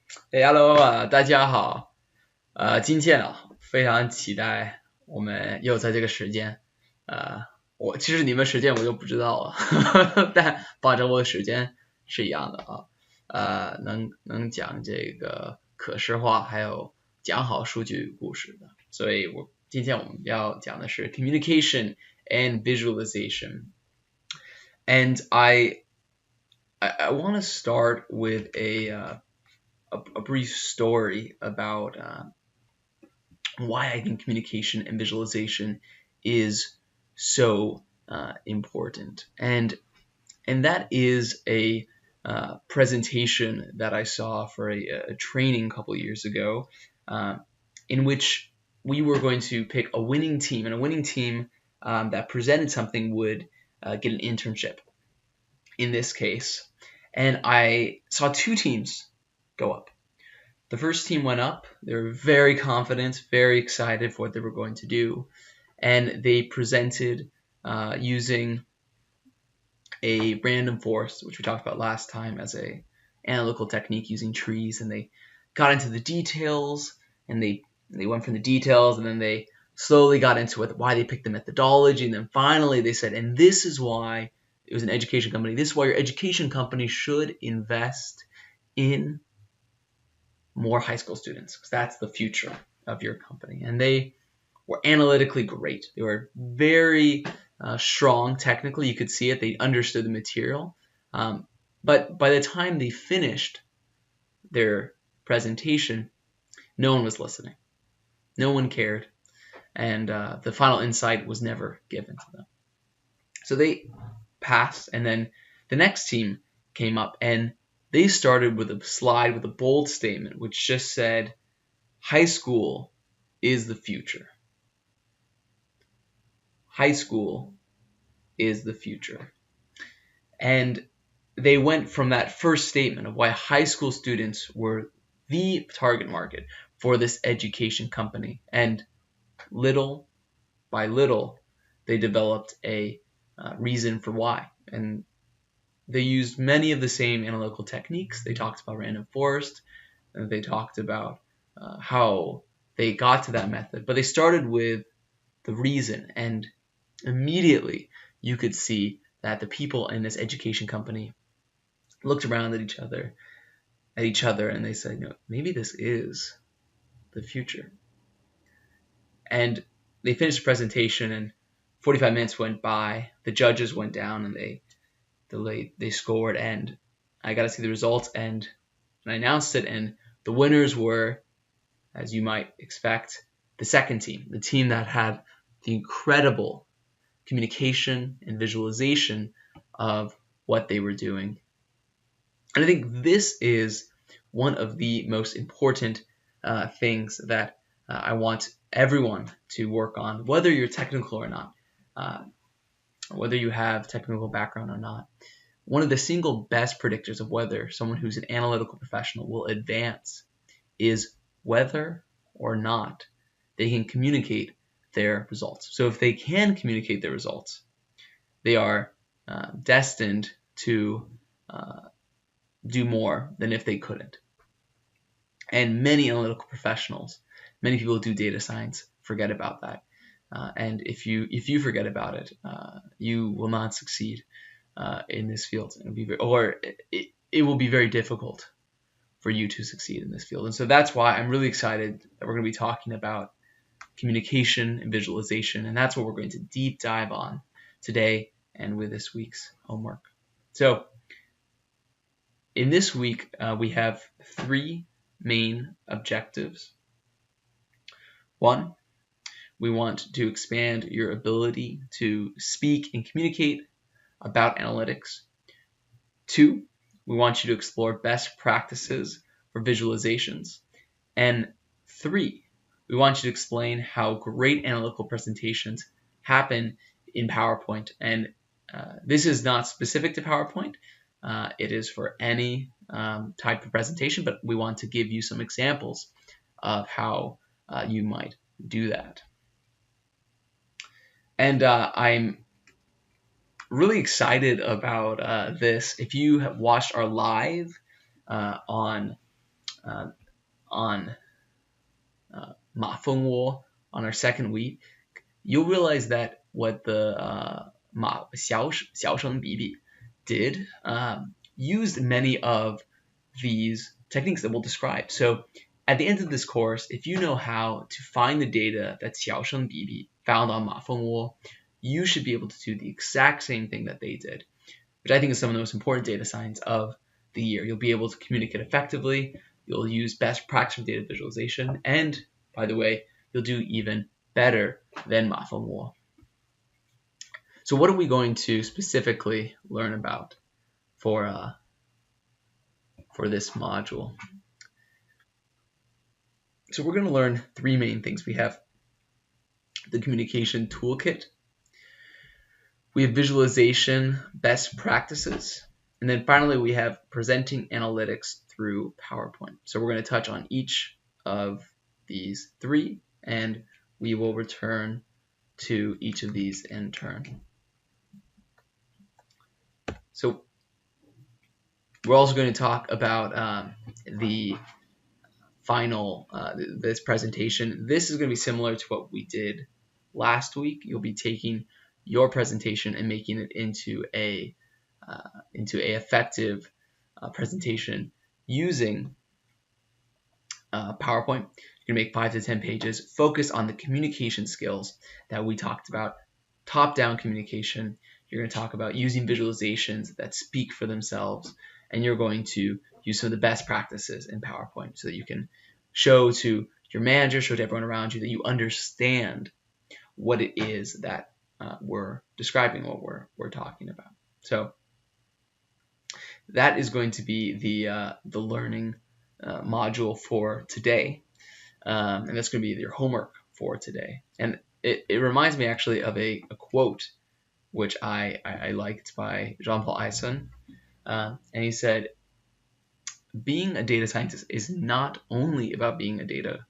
哎，Hello 啊，大家好。今天非常期待我们又在这个时间，呃，其实你们时间我就不知道了，但反正我的时间是一样的啊。能讲这个可视化，还有讲好数据故事的。所以今天我们要讲的是 communication and visualization. And I want to start with a brief story about why I think communication and visualization is so important, and that is a presentation that I saw for a training a couple years ago, in which we were going to pick a winning team, and a winning team that presented something would get an internship. In this case, and I saw two teams go up. The first team went up. They were very confident, very excited for what they were going to do. And they presented using a random forest, which we talked about last time as a analytical technique using trees. And they got into the details, and they went from the details, and then they slowly got into why they picked the methodology. And then finally they said, and this is why it was an education company. This is why your education company should invest in more high school students, because that's the future of your company. And they were analytically great. They were very strong technically. You could see it. They understood the material. But by the time they finished their presentation, no one was listening. No one cared. And the final insight was never given to them. So they passed, and then the next team came up, and they started with a slide with a bold statement which just said, high school is the future. High school is the future. And they went from that first statement of why high school students were the target market for this education company. And little by little, they developed a reason for why. And they used many of the same analytical techniques. They talked about random forest, and they talked about how they got to that method. But they started with the reason, and immediately you could see that the people in this education company looked around at each other, and they said, maybe this is the future. And they finished the presentation, and 45 minutes went by. The judges went down, and they scored, and I got to see the results, and I announced it, and the winners were, as you might expect, the second team, the team that had the incredible communication and visualization of what they were doing. And I think this is one of the most important things that I want everyone to work on, whether you're technical or not, whether you have technical background or not. One of the single best predictors of whether someone who's an analytical professional will advance is whether or not they can communicate their results. So if they can communicate their results, they are destined to do more than if they couldn't. And many analytical professionals, many people who do data science forget about that. And if you forget about it, you will not succeed in this field. It will be very difficult for you to succeed in this field. And so that's why I'm really excited that we're going to be talking about communication and visualization. And that's what we're going to deep dive on today and with this week's homework. So in this week, we have three main objectives. One, we want to expand your ability to speak and communicate about analytics. Two, we want you to explore best practices for visualizations. And three, we want you to explain how great analytical presentations happen in PowerPoint. And this is not specific to PowerPoint. It is for any type of presentation, but we want to give you some examples of how you might do that. And I'm really excited about this. If you have watched our live on on Ma Feng Wo on our second week, you'll realize that what the Ma Xiaosheng Bibi did used many of these techniques that we'll describe. So at the end of this course, if you know how to find the data that Xiaosheng Bibi found on Ma Feng Wo, you should be able to do the exact same thing that they did, which I think is some of the most important data science of the year. You'll be able to communicate effectively, you'll use best practice for data visualization, and by the way, you'll do even better than Ma Feng Wo. So what are we going to specifically learn about for this module? So we're going to learn three main things. We have the communication toolkit, we have visualization best practices, and then finally we have presenting analytics through PowerPoint. So we're going to touch on each of these three, and we will return to each of these in turn. So we're also going to talk about the final, this presentation. This is going to be similar to what we did last week. You'll be taking your presentation and making it into a effective presentation using PowerPoint. You're going to make 5 to 10 pages. Focus on the communication skills that we talked about. Top-down communication. You're going to talk about using visualizations that speak for themselves, and you're going to use some of the best practices in PowerPoint so that you can show to your manager, show to everyone around you that you understand what it is that we're describing, what we're talking about. So that is going to be the learning module for today, and that's going to be your homework for today. And it reminds me actually of a quote which I liked by Jean-Paul Eisen, and he said, being a data scientist is not only about being a data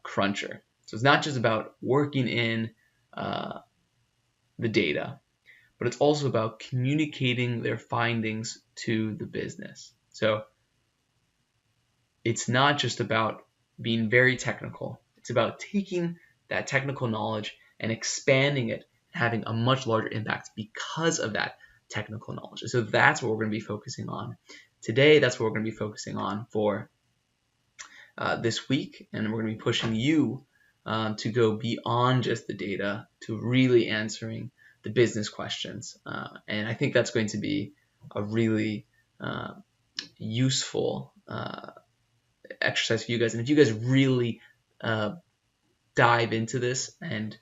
cruncher. So it's not just about working in the data, but it's also about communicating their findings to the business. So it's not just about being very technical. It's about taking that technical knowledge and expanding it, having a much larger impact because of that technical knowledge. So that's what we're going to be focusing on today. That's what we're going to be focusing on for this week, and we're going to be pushing you to go beyond just the data to really answering the business questions. And I think that's going to be a really useful exercise for you guys. And if you guys really dive into this and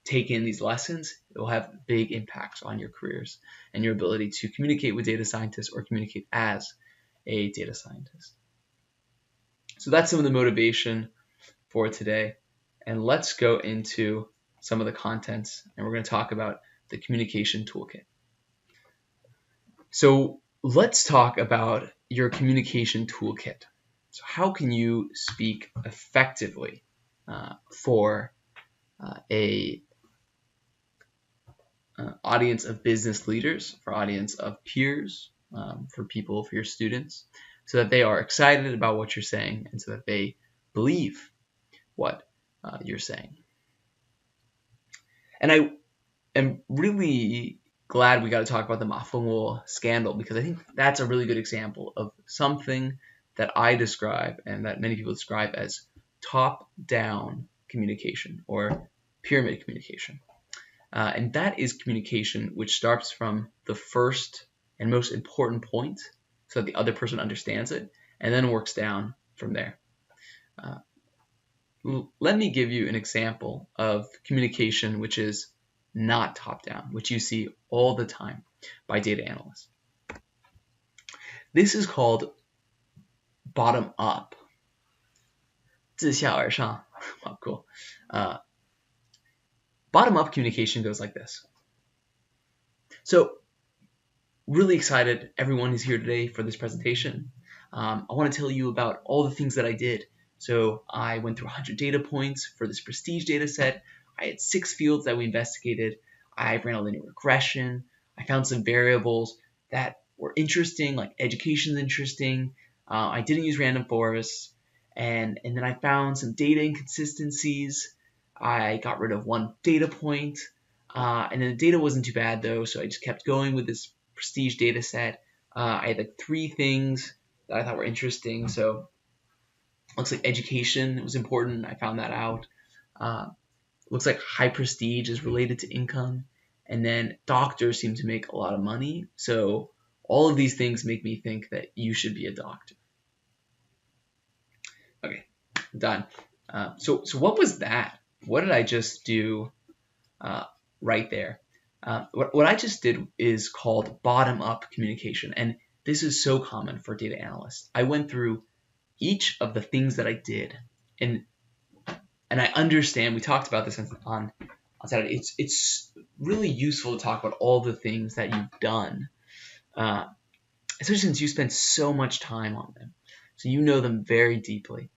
take in these lessons, it will have big impacts on your careers and your ability to communicate with data scientists or communicate as a data scientist. So that's some of the motivation for today. And let's go into some of the contents, and we're going to talk about the communication toolkit. So let's talk about your communication toolkit. So how can you speak effectively for a audience of business leaders, for audience of peers, for people, for your students, so that they are excited about what you're saying and so that they believe what you're saying. And I am really glad we got to talk about the Ma Feng Wo scandal, because I think that's a really good example of something that I describe and that many people describe as top-down communication or pyramid communication. And that is communication which starts from the first and most important point so that the other person understands it and then works down from there. Let me give you an example of communication which is not top-down, which you see all the time by data analysts. This is called bottom-up. 自下而上. Wow, cool. Bottom-up communication goes like this. So, really excited everyone is here today for this presentation. I want to tell you about all the things that I did. So I went through 100 data points for this prestige data set. I had 6 fields that we investigated. I ran a linear regression. I found some variables that were interesting, like education is interesting. I didn't use random forests, and then I found some data inconsistencies. I got rid of one data point, and then the data wasn't too bad though, so I just kept going with this prestige data set. I had like 3 things that I thought were interesting. So looks like education was important. I found that out. Looks like high prestige is related to income. And then doctors seem to make a lot of money. So all of these things make me think that you should be a doctor. Okay, done. So what was that? What did I just do right there? What I just did is called bottom-up communication. And this is so common for data analysts. I went through each of the things that I did, and I understand, we talked about this on Saturday, it's really useful to talk about all the things that you've done, especially since you spend so much time on them, so you know them very deeply.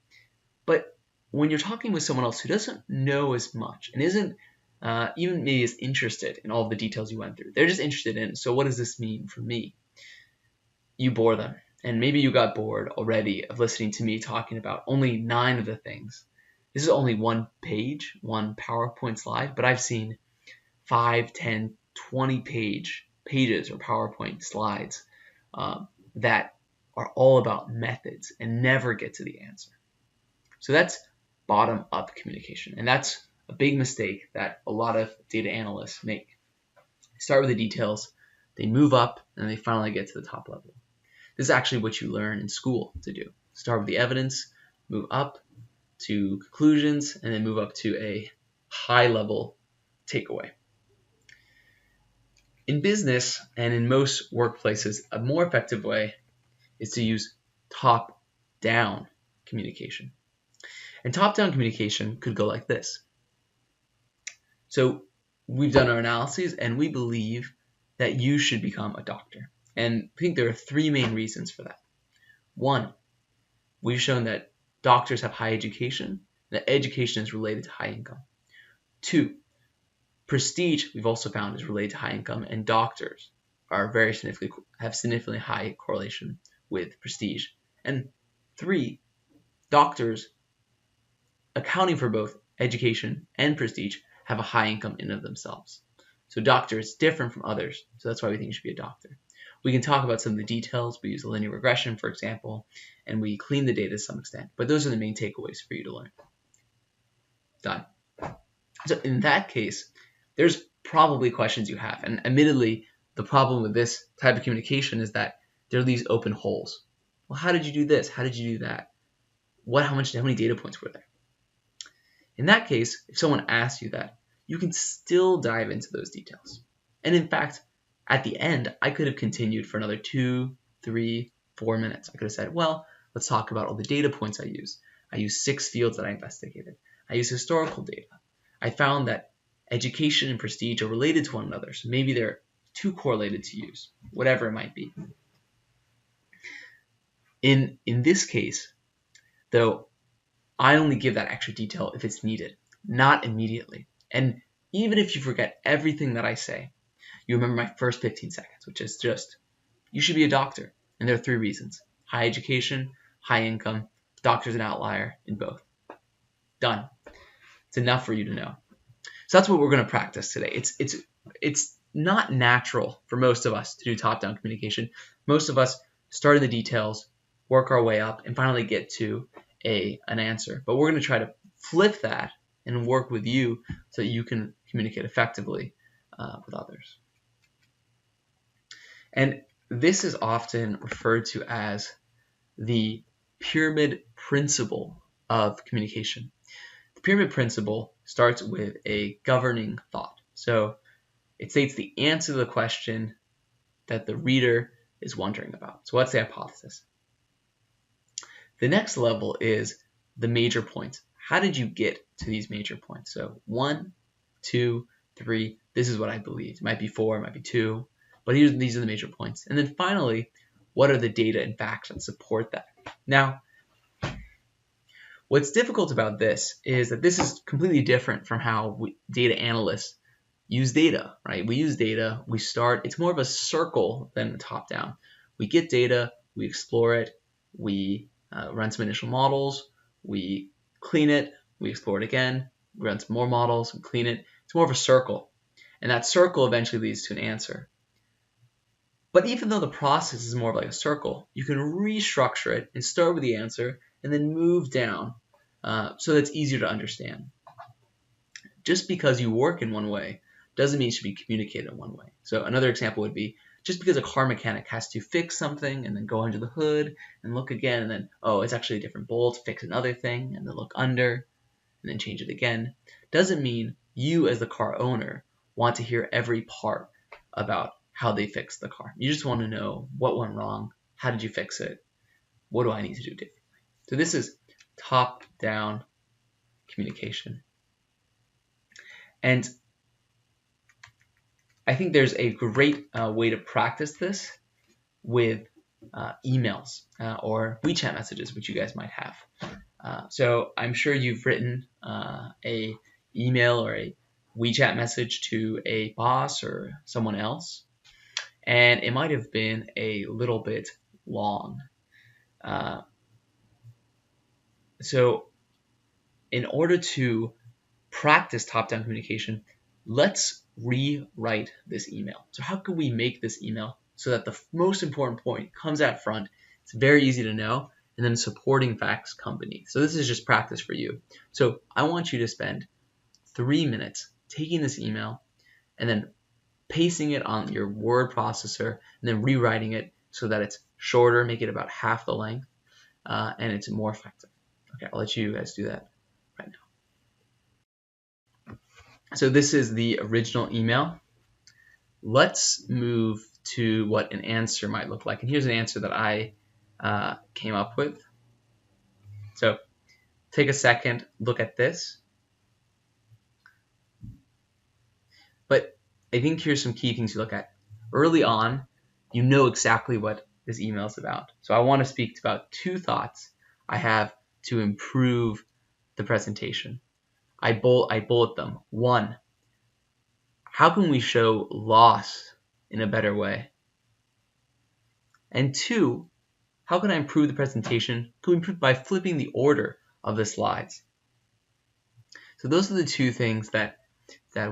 But when you're talking with someone else who doesn't know as much and isn't even maybe as interested in all the details you went through, they're just interested in, so what does this mean for me? You bore them. And maybe you got bored already of listening to me talking about only 9 of the things. This is only one page, one PowerPoint slide, but I've seen 5, 10, 20 pages or PowerPoint slides that are all about methods and never get to the answer. So that's bottom-up communication, and that's a big mistake that a lot of data analysts make. They start with the details, they move up, and they finally get to the top level. This is actually what you learn in school to do. Start with the evidence, move up to conclusions, and then move up to a high-level takeaway. In business and in most workplaces, a more effective way is to use top-down communication. And top-down communication could go like this. So we've done our analyses, and we believe that you should become a doctor. And I think there are 3 main reasons for that. 1, we've shown that doctors have high education, that education is related to high income. 2, prestige we've also found is related to high income, and doctors are have significantly high correlation with prestige. And 3, doctors, accounting for both education and prestige, have a high income in and of themselves. So doctor is different from others, so that's why we think you should be a doctor. We can talk about some of the details. We use a linear regression, for example, and we clean the data to some extent. But those are the main takeaways for you to learn. Done. So in that case, there's probably questions you have. And admittedly, the problem with this type of communication is that there are these open holes. Well, how did you do this? How did you do that? How many data points were there? In that case, if someone asks you that, you can still dive into those details. And in fact, at the end, I could have continued for another 2, 3, 4 minutes. I could have said, well, let's talk about all the data points I used. I used 6 fields that I investigated. I used historical data. I found that education and prestige are related to one another, so maybe they're too correlated to use, whatever it might be. In this case, though, I only give that extra detail if it's needed, not immediately. And even if you forget everything that I say, you remember my first 15 seconds, which is just, you should be a doctor. And there are 3 reasons. High education, high income, doctor's an outlier in both. Done. It's enough for you to know. So that's what we're going to practice today. It's not natural for most of us to do top-down communication. Most of us start in the details, work our way up, and finally get to an answer. But we're going to try to flip that and work with you so that you can communicate effectively with others. And this is often referred to as the pyramid principle of communication. The pyramid principle starts with a governing thought. So it states the answer to the question that the reader is wondering about. So what's the hypothesis? The next level is the major points. How did you get to these major points? So 1, 2, 3, this is what I believe. It might be 4, it might be 2, but these are the major points. And then finally, what are the data and facts that support that? Now, what's difficult about this is that this is completely different from how data analysts use data, right? We use data, we start, it's more of a circle than a top-down. We get data, we explore it, we run some initial models, we clean it, we explore it again, we run some more models, we clean it. It's more of a circle. And that circle eventually leads to an answer. But even though the process is more of like a circle, you can restructure it and start with the answer and then move down so that it's easier to understand. Just because you work in one way doesn't mean it should be communicated in one way. So another example would be, just because a car mechanic has to fix something and then go under the hood and look again and then, oh, it's actually a different bolt, fix another thing and then look under and then change it again, doesn't mean you as the car owner want to hear every part about how they fixed the car. You just want to know what went wrong, how did you fix it, what do I need to do differently. So this is top-down communication. And I think there's a great way to practice this with emails or WeChat messages, which you guys might have. So I'm sure you've written a email or a WeChat message to a boss or someone else, and it might have been a little bit long. So in order to practice top-down communication, let's rewrite this email. So how can we make this email so that the most important point comes out front, it's very easy to know, and then supporting facts come beneath. So this is just practice for you. So I want you to spend 3 minutes taking this email and then pasting it on your word processor and then rewriting it so that it's shorter, make it about half the length, and it's more effective. Okay, I'll let you guys do that right now. So this is the original email. Let's move to what an answer might look like. And here's an answer that I came up with. So take a second, look at this. But I think here's some key things to look at. Early on, you know exactly what this email is about. So I want to speak about 2 thoughts I have to improve the presentation. I bullet them. 1, how can we show loss in a better way? And 2, how can I improve the presentation? Can we improve by flipping the order of the slides? So those are the 2 things that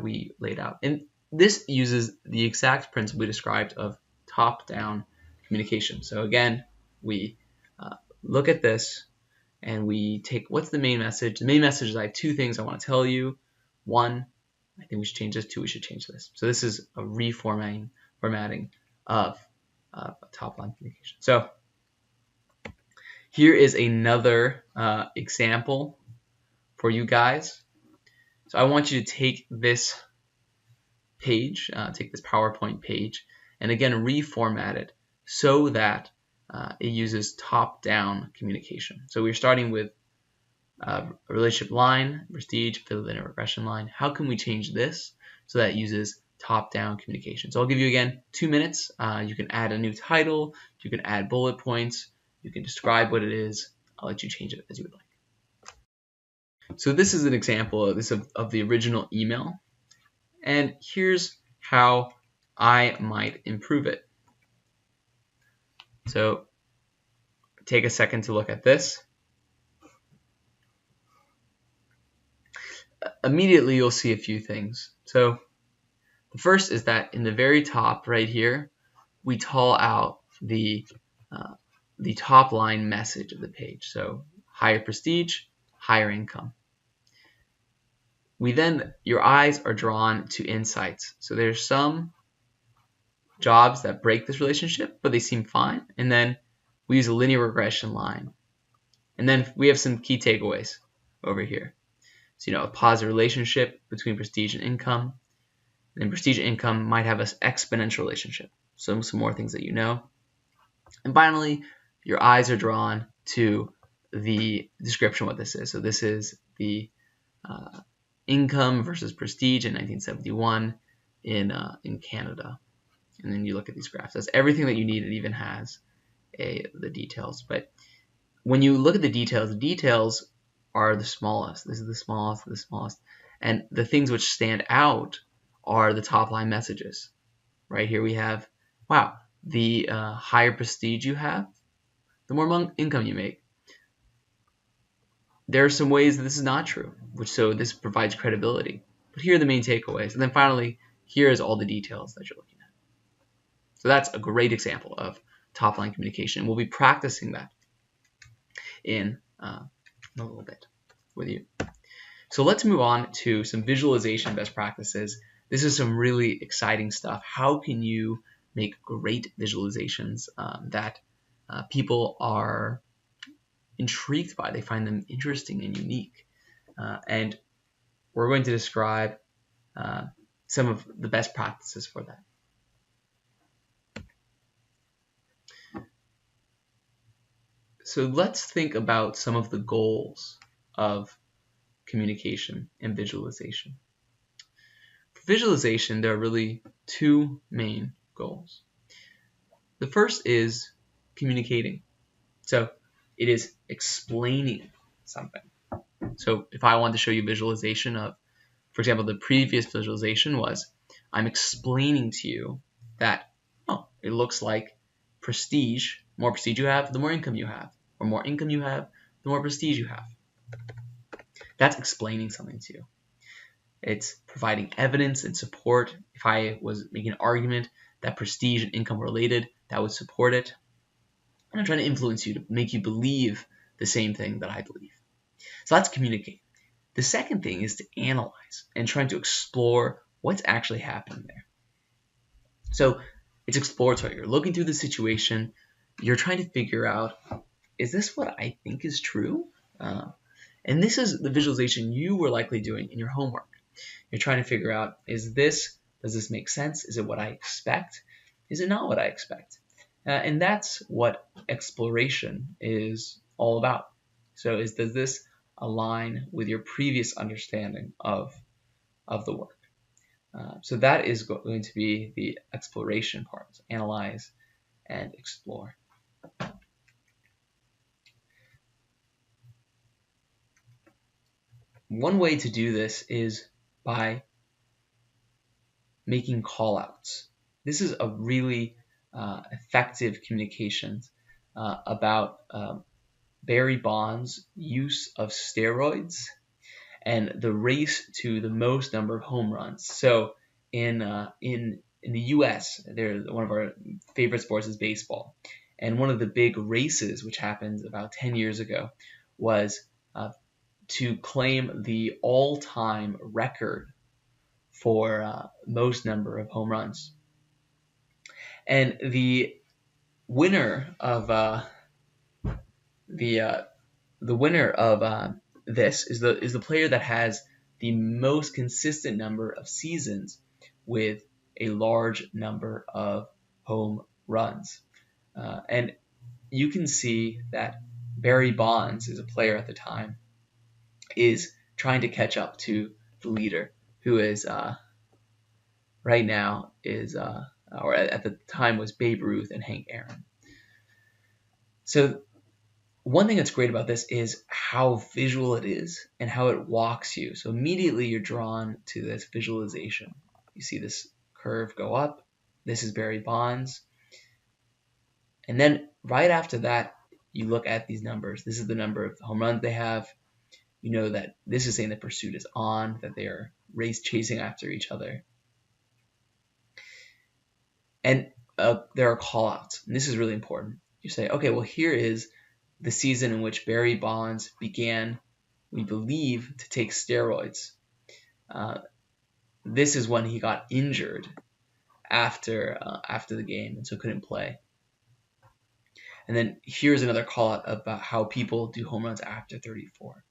we laid out. And this uses the exact principle we described of top-down communication. So again, we look at this and we take, what's the main message? The main message is I have 2 things I want to tell you. 1, I think we should change this. 2, we should change this. So this is a reformatting of top-line communication. So here is another example for you guys. So I want you to take this page, take this PowerPoint page, and again reformat it so that it uses top-down communication. So we're starting with a relationship line, prestige, fill in a regression line. How can we change this so that it uses top-down communication? So I'll give you again 2 minutes. You can add a new title, you can add bullet points, you can describe what it is. I'll let you change it as you would like. So this is an example of the original email, and here's how I might improve it. So take a second to look at this. Immediately you'll see a few things. So the first is that in the very top right here, we call out the top line message of the page. So higher prestige, higher income. We then, your eyes are drawn to insights. So there's some jobs that break this relationship, but they seem fine. And then we use a linear regression line. And then we have some key takeaways over here. So, a positive relationship between prestige and income. And then prestige and income might have an exponential relationship. So some more things that you know. And finally, your eyes are drawn to the description of what this is. So this is the income versus prestige in 1971 in Canada. And then you look at these graphs. That's everything that you need. It even has the details. But when you look at the details are the smallest. This is the smallest. And the things which stand out are the top line messages. Right here we have, wow, the higher prestige you have, the more income you make. There are some ways that this is not true, so this provides credibility. But here are the main takeaways. And then finally, here's all the details that you're looking at. So that's a great example of top-line communication. We'll be practicing that in a little bit with you. So let's move on to some visualization best practices. This is some really exciting stuff. How can you make great visualizations that people are intrigued by? They find them interesting and unique. And we're going to describe some of the best practices for that. So let's think about some of the goals of communication and visualization. For visualization, there are really two main goals. The first is communicating. So it is explaining something. So if I want to show you visualization of, for example, the previous visualization was, I'm explaining to you that, oh, it looks like prestige. The more prestige you have, the more income you have. Or more income you have, the more prestige you have. That's explaining something to you. It's providing evidence and support. If I was making an argument that prestige and income were related, that would support it. And I'm trying to influence you to make you believe the same thing that I believe. So that's communicate. The second thing is to analyze and trying to explore what's actually happening there. So it's exploratory. You're looking through the situation. You're trying to figure out, is this what I think is true? And this is the visualization you were likely doing in your homework. You're trying to figure out, does this make sense? Is it what I expect? Is it not what I expect? And that's what exploration is all about. So does this align with your previous understanding of the work? So that is going to be the exploration part. So analyze and explore. One way to do this is by making call-outs. This is a really effective communication about Barry Bonds' use of steroids and the race to the most number of home runs. So in the U.S., one of our favorite sports is baseball, and one of the big races, which happened about 10 years ago, was to claim the all-time record for most number of home runs. And the winner of this is the player that has the most consistent number of seasons with a large number of home runs. And you can see that Barry Bonds, is a player at the time, is trying to catch up to the leader, who is right now is or at the time was Babe Ruth and Hank Aaron. So one thing that's great about this is how visual it is and how it walks you. So immediately you're drawn to this visualization. You see this curve go up. This is Barry Bonds. And then right after that, you look at these numbers. This is the number of home runs they have. You know that this is saying the pursuit is on, that they are chasing after each other. And there are call-outs. And this is really important. You say, okay, well, here is the season in which Barry Bonds began, we believe, to take steroids. This is when he got injured after the game, and so couldn't play. And then here's another call-out about how people do home runs after 34.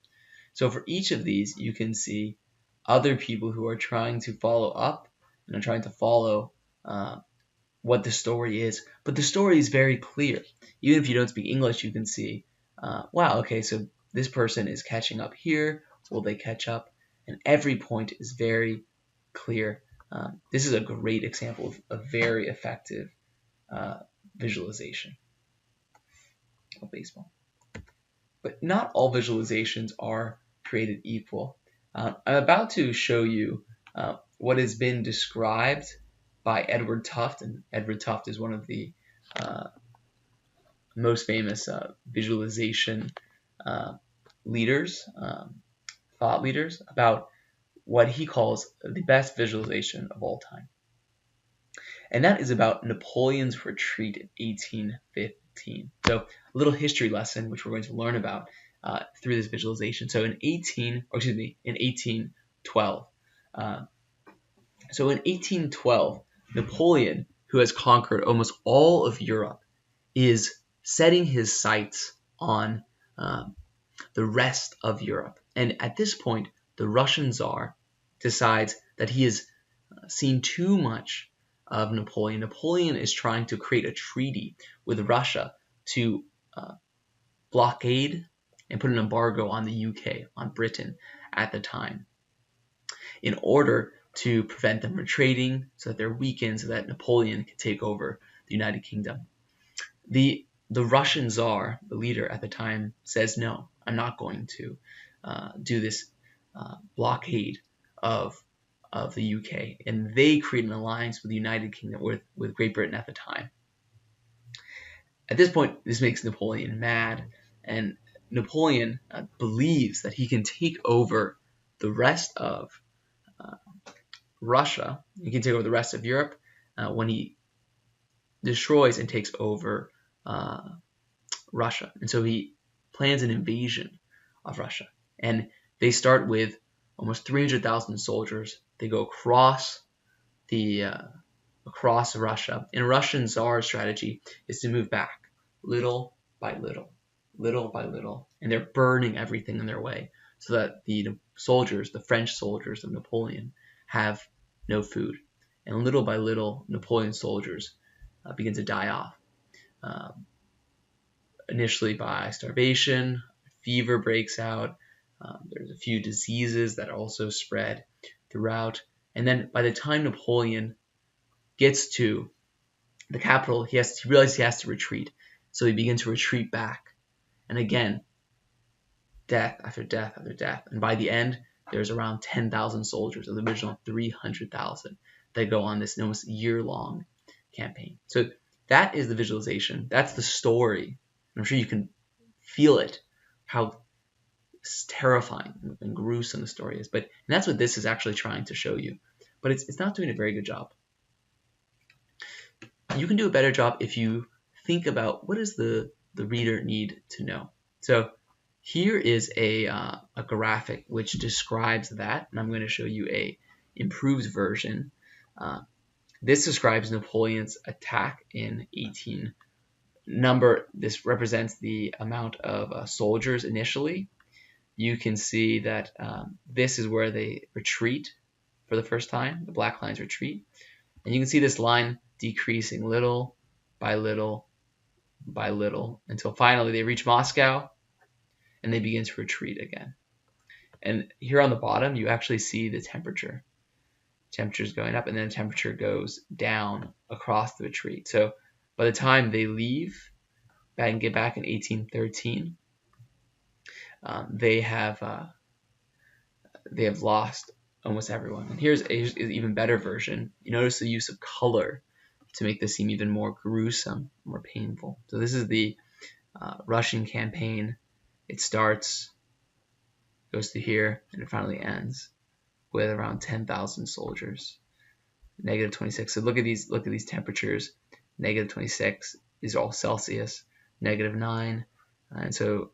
So for each of these, you can see other people who are trying to follow up and are trying to follow what the story is. But the story is very clear. Even if you don't speak English, you can see, wow, okay, so this person is catching up here. Will they catch up? And every point is very clear. This is a great example of a very effective visualization of baseball. But not all visualizations are created equal. I'm about to show you what has been described by Edward Tufte, and Edward Tufte is one of the most famous visualization uh, leaders, thought leaders, about what he calls the best visualization of all time. And that is about Napoleon's retreat in 1815. So a little history lesson, which we're going to learn about through this visualization. So in 1812. So in 1812, Napoleon, who has conquered almost all of Europe, is setting his sights on the rest of Europe. And at this point, the Russian Tsar decides that he has seen too much of Napoleon. Napoleon is trying to create a treaty with Russia to blockade and put an embargo on the UK, on Britain at the time, in order to prevent them retreating, so that they're weakened, so that Napoleon can take over the United Kingdom. The Russian Tsar, the leader at the time, says, no, I'm not going to do this blockade of the UK. And they create an alliance with the United Kingdom, with Great Britain at the time. At this point, this makes Napoleon mad, and Napoleon believes that he can take over the rest of Russia. He can take over the rest of Europe when he destroys and takes over Russia. And so he plans an invasion of Russia. And they start with almost 300,000 soldiers. They go across Russia. And Russian Tsar's strategy is to move back little by little, and they're burning everything in their way, so that the soldiers, the French soldiers of Napoleon, have no food. And little by little, Napoleon's soldiers begin to die off. Initially by starvation, fever breaks out. There's a few diseases that also spread throughout. And then by the time Napoleon gets to the capital, he realizes he has to retreat. So he begins to retreat back. And again, death after death after death. And by the end, there's around 10,000 soldiers of the original 300,000 that go on this almost year-long campaign. So that is the visualization. That's the story. I'm sure you can feel it, how terrifying and gruesome the story is. And that's what this is actually trying to show you. But it's not doing a very good job. You can do a better job if you think about what does the reader need to know. So here is a graphic which describes that, and I'm going to show you a improved version. This describes Napoleon's attack in 18. This represents the amount of soldiers initially. You can see that this is where they retreat for the first time. The black lines retreat. And you can see this line decreasing little by little by little until finally they reach Moscow and they begin to retreat again. And here on the bottom, you actually see the temperature. Temperature is going up, and then the temperature goes down across the retreat. So by the time they leave and get back in 1813, they have lost almost everyone. And here's an even better version. You notice the use of color to make this seem even more gruesome, more painful. So this is the Russian campaign. It starts, goes to here, and it finally ends with around 10,000 soldiers. -26. So look at these temperatures. -26 is all Celsius. -9, and so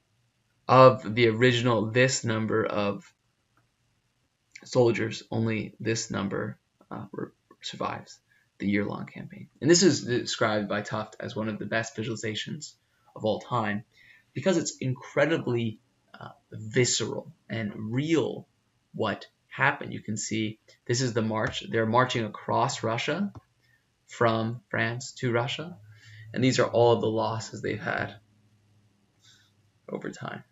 of the original this number of soldiers, only this number survives the year-long campaign. And this is described by Tufte as one of the best visualizations of all time, because it's incredibly visceral and real what happened. You can see this is the march. They're marching across Russia from France to Russia, and these are all of the losses they've had over time.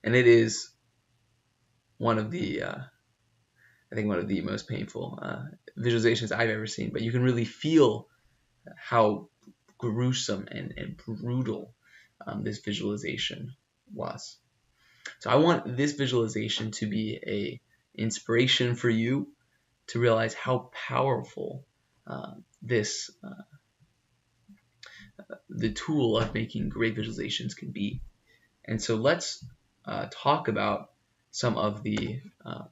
And it is one of the I think one of the most painful visualizations I've ever seen. But you can really feel how gruesome and brutal this visualization was. So I want this visualization to be a inspiration for you to realize how powerful this the tool of making great visualizations can be. And so let's talk about some of the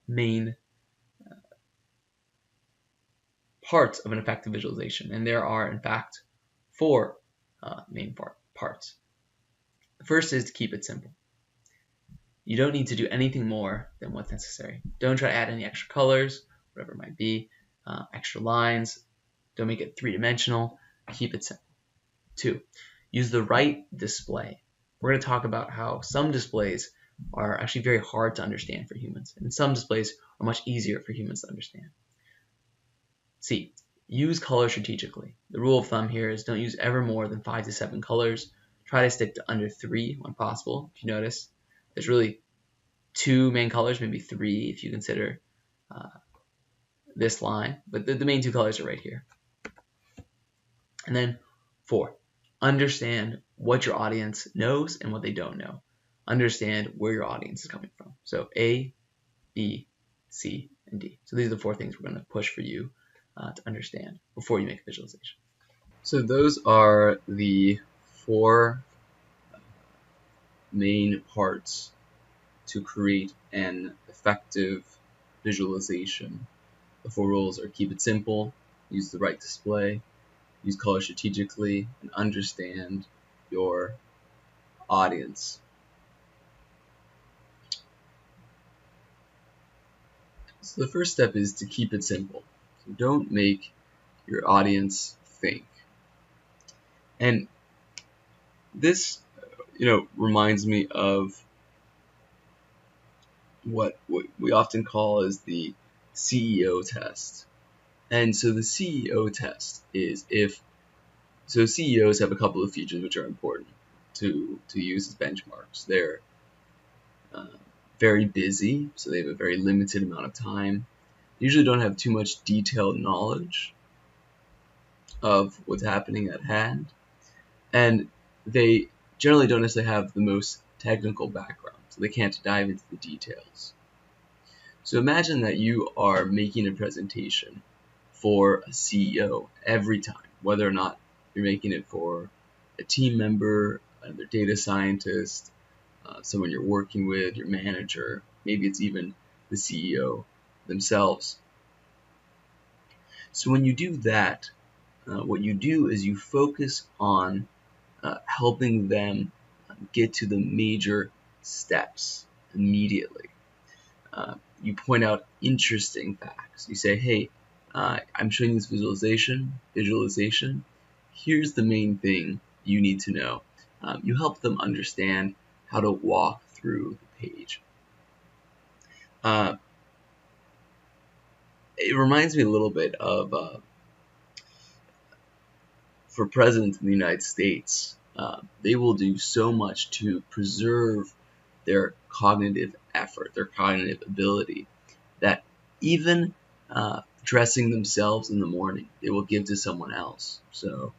main parts of an effective visualization. And there are, in fact, four main parts. The first is to keep it simple. You don't need to do anything more than what's necessary. Don't try to add any extra colors, whatever it might be, extra lines. Don't make it three-dimensional. Keep it simple. 2, use the right display. We're going to talk about how some displays are actually very hard to understand for humans, and some displays are much easier for humans to understand. C, use color strategically. The rule of thumb here is don't use ever more than 5 to 7 colors. Try to stick to under 3 when possible. If you notice, there's really 2 main colors, maybe 3 if you consider this line, but the main 2 colors are right here. And then 4, understand what your audience knows and what they don't know. Understand where your audience is coming from. So A, B, C, and D. So these are the 4 things we're going to push for you to understand before you make a visualization. So those are the 4 main parts to create an effective visualization. The 4 rules are: keep it simple, use the right display, use color strategically, and understand your audience. So the first step is to keep it simple. So don't make your audience think. And this, reminds me of what we often call as the CEO test. And so the CEO test is so CEOs have a couple of features which are important to use as benchmarks. They're very busy, so they have a very limited amount of time. They usually don't have too much detailed knowledge of what's happening at hand. And they generally don't necessarily have the most technical background, so they can't dive into the details. So imagine that you are making a presentation for a CEO every time, whether or not you're making it for a team member, another data scientist, someone you're working with, your manager, maybe it's even the CEO themselves. So when you do that, what you do is you focus on helping them get to the major steps immediately. You point out interesting facts. You say, hey, I'm showing you this visualization. Here's the main thing you need to know. You help them understand how to walk through the page. It reminds me a little bit of for presidents in the United States, they will do so much to preserve their cognitive effort, their cognitive ability, that even dressing themselves in the morning, they will give to someone else. So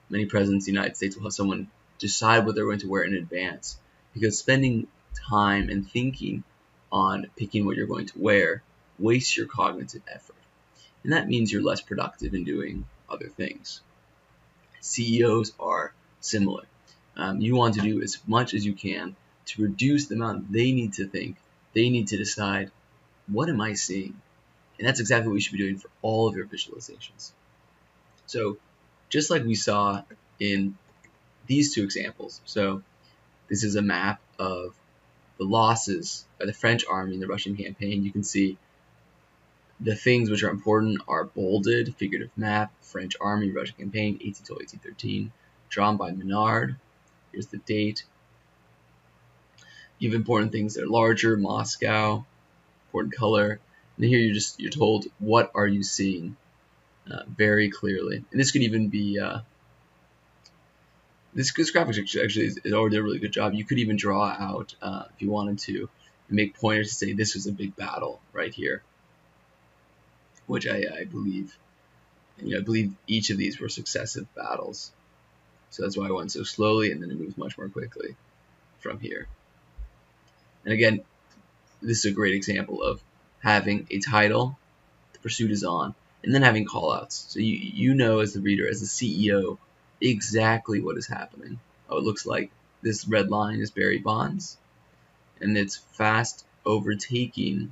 many presidents in the United States will have someone decide what they're going to wear in advance, because spending time and thinking on picking what you're going to wear wastes your cognitive effort. And that means you're less productive in doing other things. CEOs are similar. You want to do as much as you can to reduce the amount they need to think. They need to decide, what am I seeing? And that's exactly what you should be doing for all of your visualizations. So just like we saw in these 2 examples, so this is a map of the losses by the French army in the Russian campaign. You can see the things which are important are bolded, figurative map, French army, Russian campaign, 1812-1813, drawn by Menard. Here's the date. You have important things that are larger, Moscow, important color. And here you're told, what are you seeing very clearly. And this could even be, this graphics actually is already a really good job. You could even draw out, if you wanted to, and make pointers to say this was a big battle right here, which I believe, I believe each of these were successive battles. So that's why I went so slowly, and then it moves much more quickly from here. And again, this is a great example of having a title, the pursuit is on, and then having callouts. So you know as the reader, as the CEO, exactly what is happening. Oh, it looks like this red line is Barry Bonds, and it's fast overtaking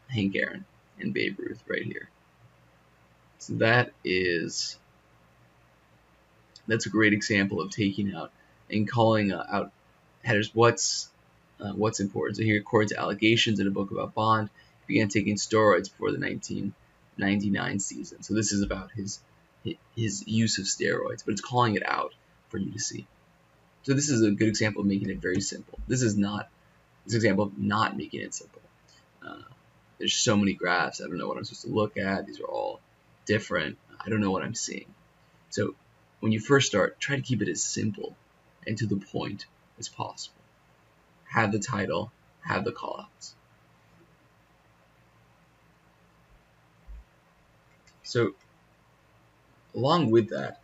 Hank Aaron and Babe Ruth right here. So that's a great example of taking out and calling out headers. What's important? So here, according to allegations in a book about Bond, he began taking steroids before the 1999 season. So this is about his use of steroids, but it's calling it out for you to see. So this is a good example of making it very simple. This is an example of not making it simple. There's so many graphs. I don't know what I'm supposed to look at. These are all different. I don't know what I'm seeing. So when you first start, try to keep it as simple and to the point as possible. Have the title, have the callouts. So along with that,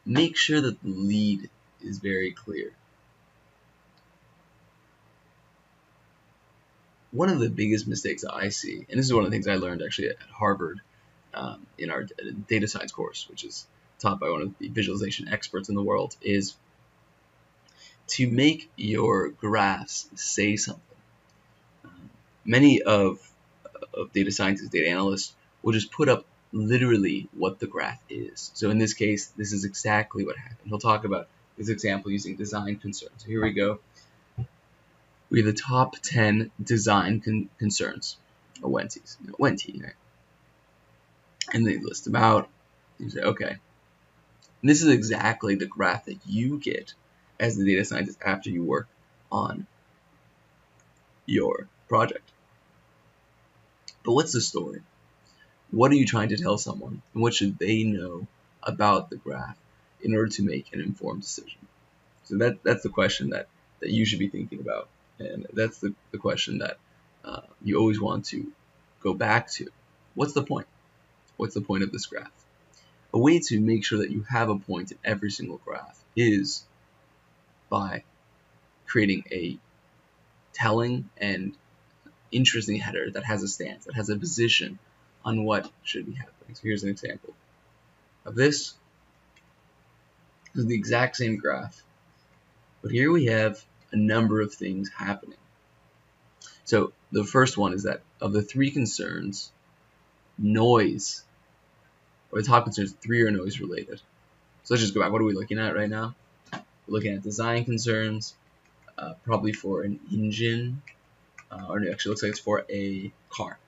make sure that the lead is very clear. One of the biggest mistakes I see, and this is one of the things I learned actually at Harvard in our data science course, which is taught by one of the visualization experts in the world, is to make your graphs say something. Many of data scientists, data analysts will just put up literally what the graph is. So in this case, this is exactly what happened. He'll talk about this example using design concerns. So here we go. We have the top 10 design concerns, or WENTY, right? And they list them out. You say, okay. And this is exactly the graph that you get as the data scientist after you work on your project. But what's the story? What are you trying to tell someone? And what should they know about the graph in order to make an informed decision? So that's the question that you should be thinking about. And that's the question that you always want to go back to. What's the point? What's the point of this graph? A way to make sure that you have a point in every single graph is by creating a telling and interesting header that has a stance, that has a position on what should be happening. So here's an example of this. This is the exact same graph, but here we have a number of things happening. So the first one is that of the 3 concerns, noise, or the top concerns, 3 are noise related. So let's just go back. What are we looking at right now? We're looking at design concerns, probably for an engine, or no, actually looks like it's for a car.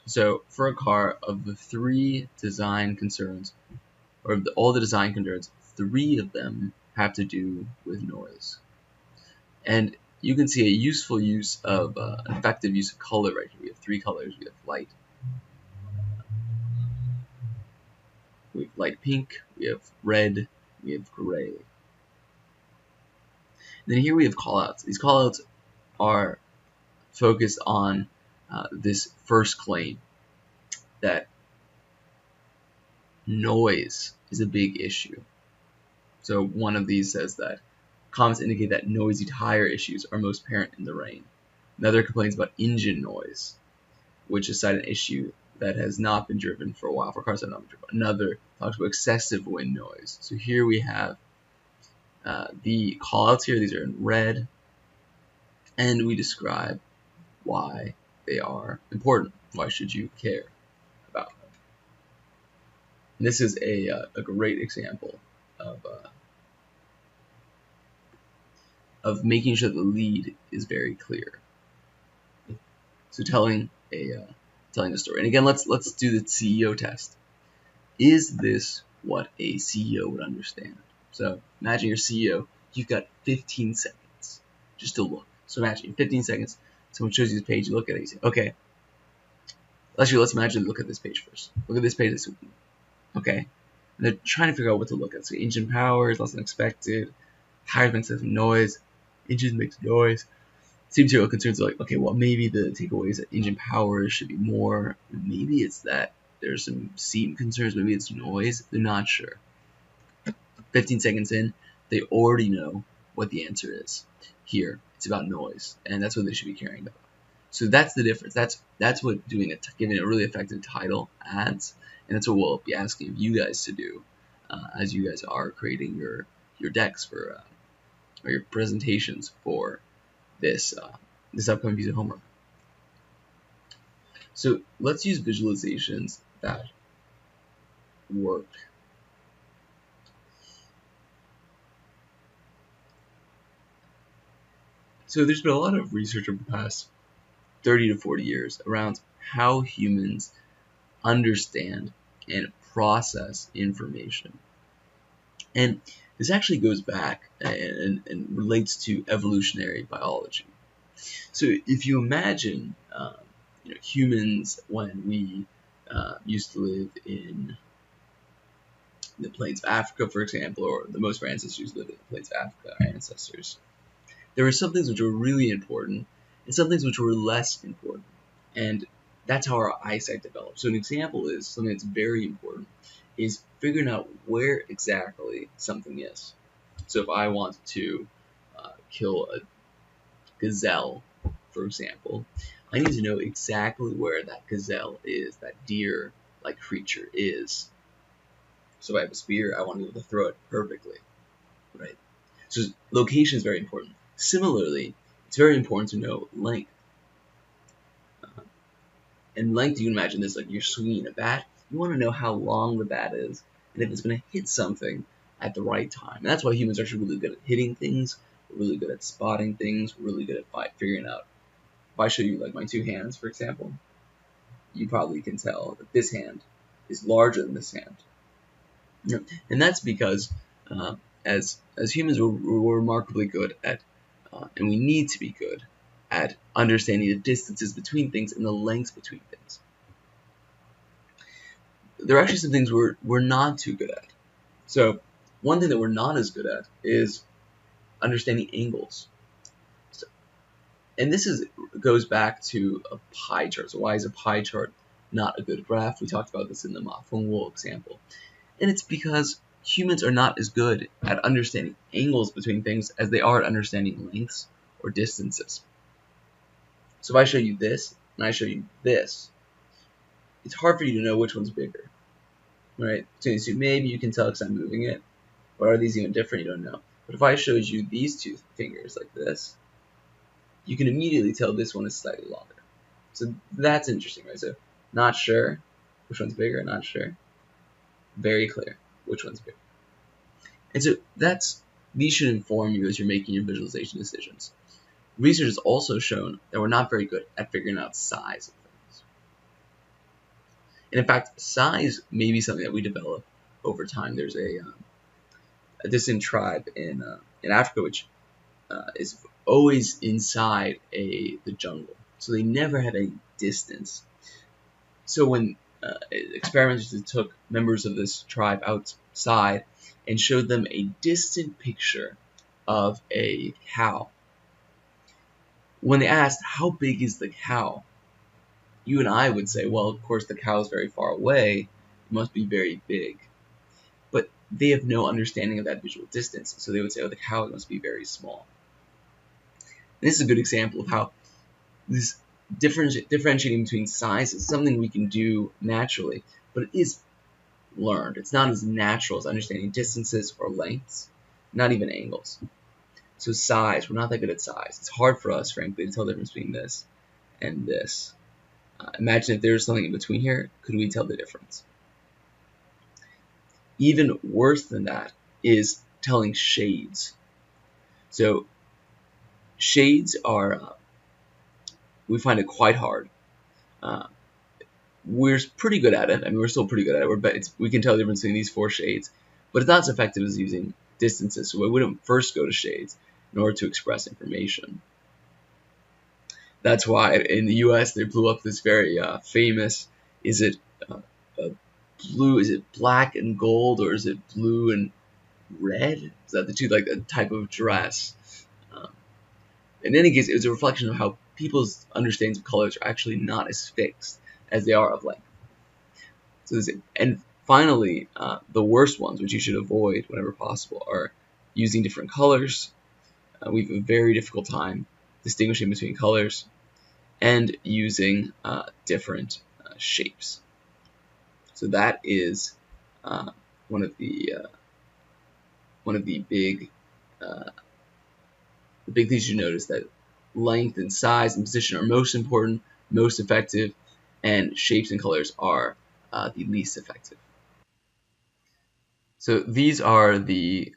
So for a car, of the 3 design concerns, or of all the design concerns, 3 of them have to do with noise. And you can see a useful use of, an effective use of color right here. We have 3 colors. We have light, pink, we have red, we have gray. And then here we have callouts. These callouts are focused on this first claim that noise is a big issue. So one of these says that comments indicate that noisy tire issues are most apparent in the rain. Another complains about engine noise, which is an issue that has not been driven for a while, for cars that have not been driven. Another talks about excessive wind noise. So here we have the callouts here. These are in red, and we describe why they are important. Why should you care about them? And this is a great example of making sure the lead is very clear. So telling a story. And again, let's do the CEO test. Is this what a CEO would understand? So imagine your CEO. You've got 15 seconds just to look. So imagine 15 seconds. Someone shows you this page. You look at it. You say, okay. Let's imagine. Look at this page first. Look at this page. Okay. And they're trying to figure out what to look at. So engine power is less than expected. Tires makes some noise. Engine makes noise. Material concerns are like, okay, well, maybe the takeaway is that engine power should be more. Maybe it's that there's some seat concerns. Maybe it's noise. They're not sure. 15 seconds in, they already know what the answer is. Here, it's about noise, and that's what they should be caring about. So that's the difference. That's what giving a really effective title adds, and that's what we'll be asking you guys to do as you guys are creating your decks for or your presentations for this this upcoming piece of homework. So let's use visualizations that work. So there's been a lot of research over the past 30 to 40 years around how humans understand and process information. And this actually goes back and relates to evolutionary biology. So if you imagine humans when we used to live in the plains of Africa, for example, or the most of our ancestors lived in the plains of Africa, our ancestors, there were some things which were really important and some things which were less important. And that's how our eyesight developed. So an example is something that's very important is figuring out where exactly something is. So if I want to kill a gazelle, for example, I need to know exactly where that gazelle is, that deer-like creature is. So if I have a spear, I want to be able to throw it perfectly, right? So location is very important. Similarly, it's very important to know length. And length, you can imagine this like you're swinging a bat. You want to know how long the bat is, and if it's going to hit something at the right time. And that's why humans are actually really good at hitting things. We're really good at spotting things. We're really good at figuring out. If I show you like my two hands, for example, you probably can tell that this hand is larger than this hand. And that's because as humans, we're remarkably good at, and we need to be good at understanding the distances between things and the lengths between things. There are actually some things we're not too good at. So one thing that we're not as good at is understanding angles. And this goes back to a pie chart. So why is a pie chart not a good graph? We talked about this in the Ma Fengwo example. And it's because humans are not as good at understanding angles between things as they are at understanding lengths or distances. So if I show you this and I show you this, it's hard for you to know which one's bigger, right? So maybe you can tell because I'm moving it, or are these even different? You don't know. But if I showed you these two fingers like this, you can immediately tell this one is slightly longer. So that's interesting, right? So not sure which one's bigger, not sure. Very clear which one's bigger. And so these should inform you as you're making your visualization decisions. Research has also shown that we're not very good at figuring out size of things. And in fact, size may be something that we develop over time. There's a distant tribe in Africa which is always inside the jungle. So they never had any distance. So when experimenters took members of this tribe outside and showed them a distant picture of a cow, when they asked, how big is the cow? You and I would say, well, of course, the cow is very far away. It must be very big. But they have no understanding of that visual distance. So they would say, oh, the cow must be very small. And this is a good example of how this differentiating between sizes is something we can do naturally, but it is learned. It's not as natural as understanding distances or lengths, not even angles. So size, we're not that good at size. It's hard for us, frankly, to tell the difference between this and this. Imagine if there's something in between here, could we tell the difference? Even worse than that is telling shades. So shades are, we find it quite hard. We're pretty good at it. I mean, we're still pretty good at it. We can tell the difference between these four shades, but it's not as effective as using distances. So we wouldn't first go to shades in order to express information. That's why in the U.S. they blew up this very famous, is it blue, is it black and gold, or is it blue and red? Is that the two, like the type of dress? In any case, it was a reflection of how people's understandings of colors are actually not as fixed as they are of length. So and finally, the worst ones, which you should avoid whenever possible, are using different colors. We have a very difficult time distinguishing between colors. and using different shapes. So that is one of the big things you notice, that length and size and position are most important, most effective, and shapes and colors are the least effective. So these are the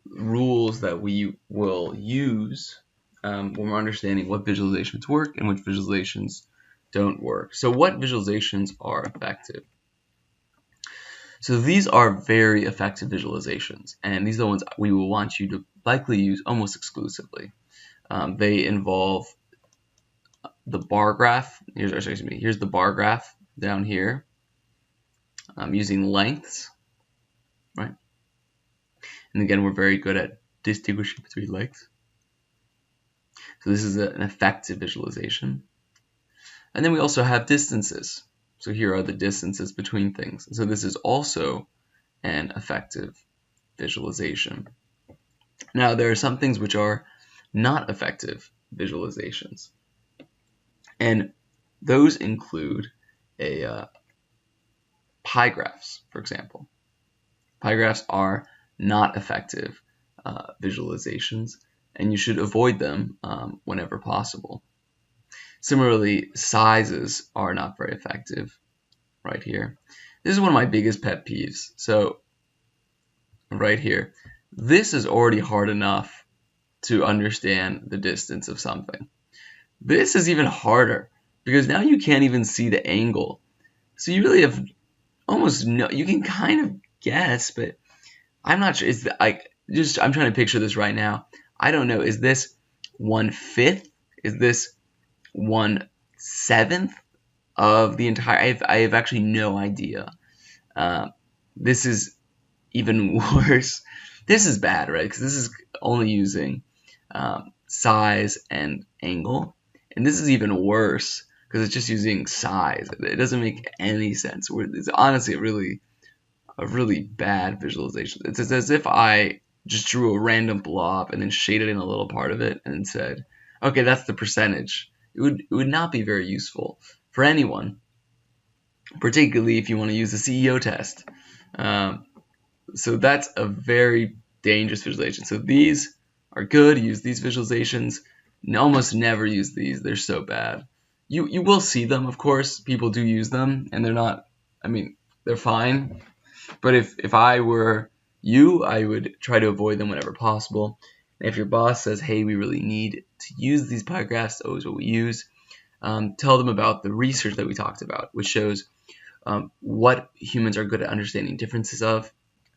rules that we will use when we're understanding what visualizations work and which visualizations don't work. So what visualizations are effective? So these are very effective visualizations, and these are the ones we will want you to likely use almost exclusively. They involve the bar graph. Here's the bar graph down here. Using lengths, right? And again, we're very good at distinguishing between lengths. So this is an effective visualization. And then we also have distances. So here are the distances between things. So this is also an effective visualization. Now, there are some things which are not effective visualizations. And those include pie graphs, for example. Pie graphs are not effective visualizations, and you should avoid them whenever possible. Similarly, sizes are not very effective right here. This is one of my biggest pet peeves. So right here, this is already hard enough to understand the distance of something. This is even harder because now you can't even see the angle. So you really have almost no, you can kind of guess, but I'm not sure. It's like, I'm trying to picture this right now. I don't know. Is this 1/5? Is this 1/7 of the entire? I have actually no idea. This is even worse. This is bad, right? Because this is only using size and angle, and this is even worse because it's just using size. It doesn't make any sense. It's honestly a really bad visualization. It's as if I just drew a random blob and then shaded in a little part of it and said, okay, that's the percentage. It would not be very useful for anyone, particularly if you want to use the CEO test. So that's a very dangerous visualization. So these are good. Use these visualizations. Almost never use these. They're so bad. You will see them, of course. People do use them, and they're not, I mean, they're fine. But if I were you, I would try to avoid them whenever possible. And if your boss says, hey, we really need to use these pie graphs, always what we use, tell them about the research that we talked about, which shows what humans are good at understanding differences of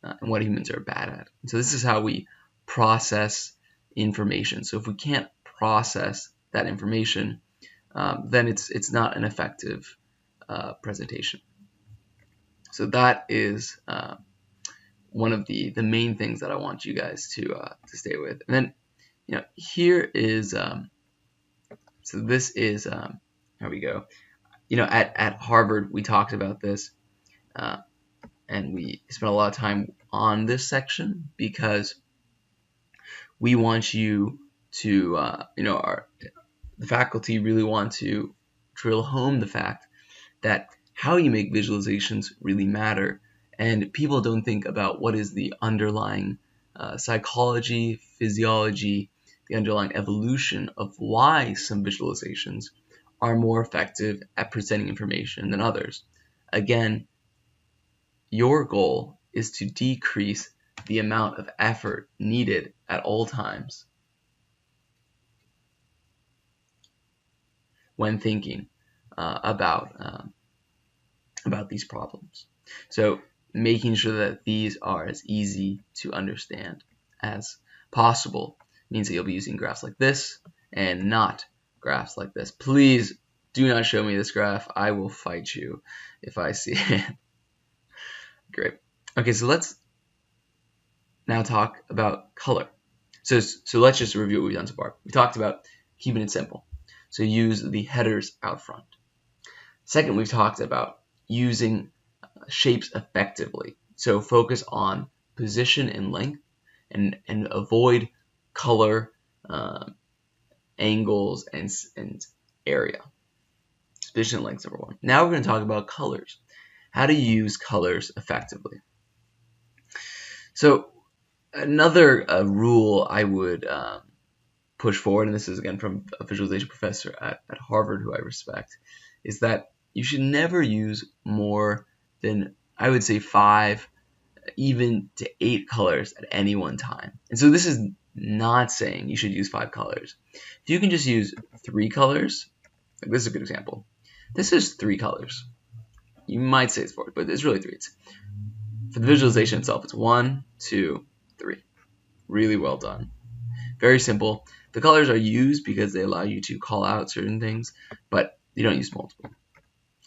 and what humans are bad at. And so this is how we process information. So if we can't process that information, then it's not an effective presentation. So that is one of the main things that I want you guys to stay with. And then, here is, so this is, here we go. At Harvard, we talked about this, and we spent a lot of time on this section because we want you to, the faculty really want to drill home the fact that how you make visualizations really matter, and people don't think about what is the underlying psychology, physiology, the underlying evolution of why some visualizations are more effective at presenting information than others. Again, your goal is to decrease the amount of effort needed at all times when thinking about these problems. So making sure that these are as easy to understand as possible means that you'll be using graphs like this and not graphs like this. Please do not show me this graph. I will fight you if I see it. Great. Okay, so let's now talk about color. So let's just review what we've done so far. We talked about keeping it simple. So use the headers out front. Second, we've talked about using shapes effectively. So focus on position and length, and avoid color angles, and area. Sufficient lengths, number one. Now we're going to talk about colors. How to use colors effectively. So another rule I would push forward, and this is again from a visualization professor at Harvard who I respect, is that you should never use more than, I would say, 5, even to 8 colors at any one time. And so this is not saying you should use 5 colors. If you can just use 3 colors, like this is a good example. This is 3 colors. You might say it's 4, but it's really 3. For the visualization itself, it's 1, 2, 3. Really well done. Very simple. The colors are used because they allow you to call out certain things, but you don't use multiple.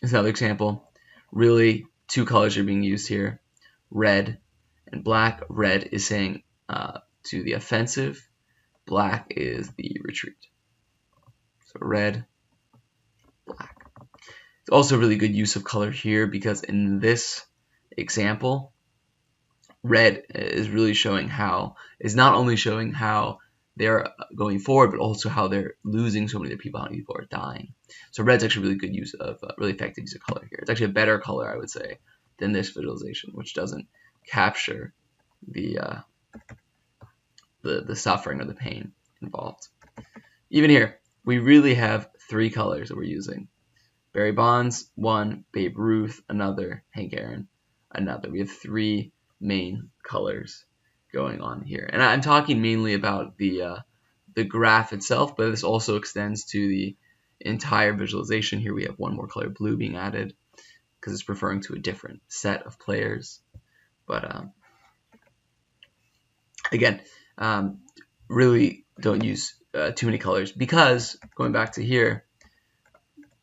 Here's another example. Really, 2 colors are being used here. Red and black. Red is saying to the offensive. Black is the retreat. So red, black. It's also really good use of color here because in this example, red is really showing how, is not only showing how they're going forward, but also how they're losing so many of the people, how many people are dying. So red's actually really good use of, really effective use of color here. It's actually a better color, I would say, than this visualization, which doesn't capture the suffering or the pain involved. Even here, we really have 3 colors that we're using. Barry Bonds, 1, Babe Ruth, another, Hank Aaron, another. We have 3 main colors going on here. And I'm talking mainly about the graph itself, but this also extends to the entire visualization. Here we have 1 more color, blue, being added because it's referring to a different set of players. But again, really don't use too many colors because, going back to here,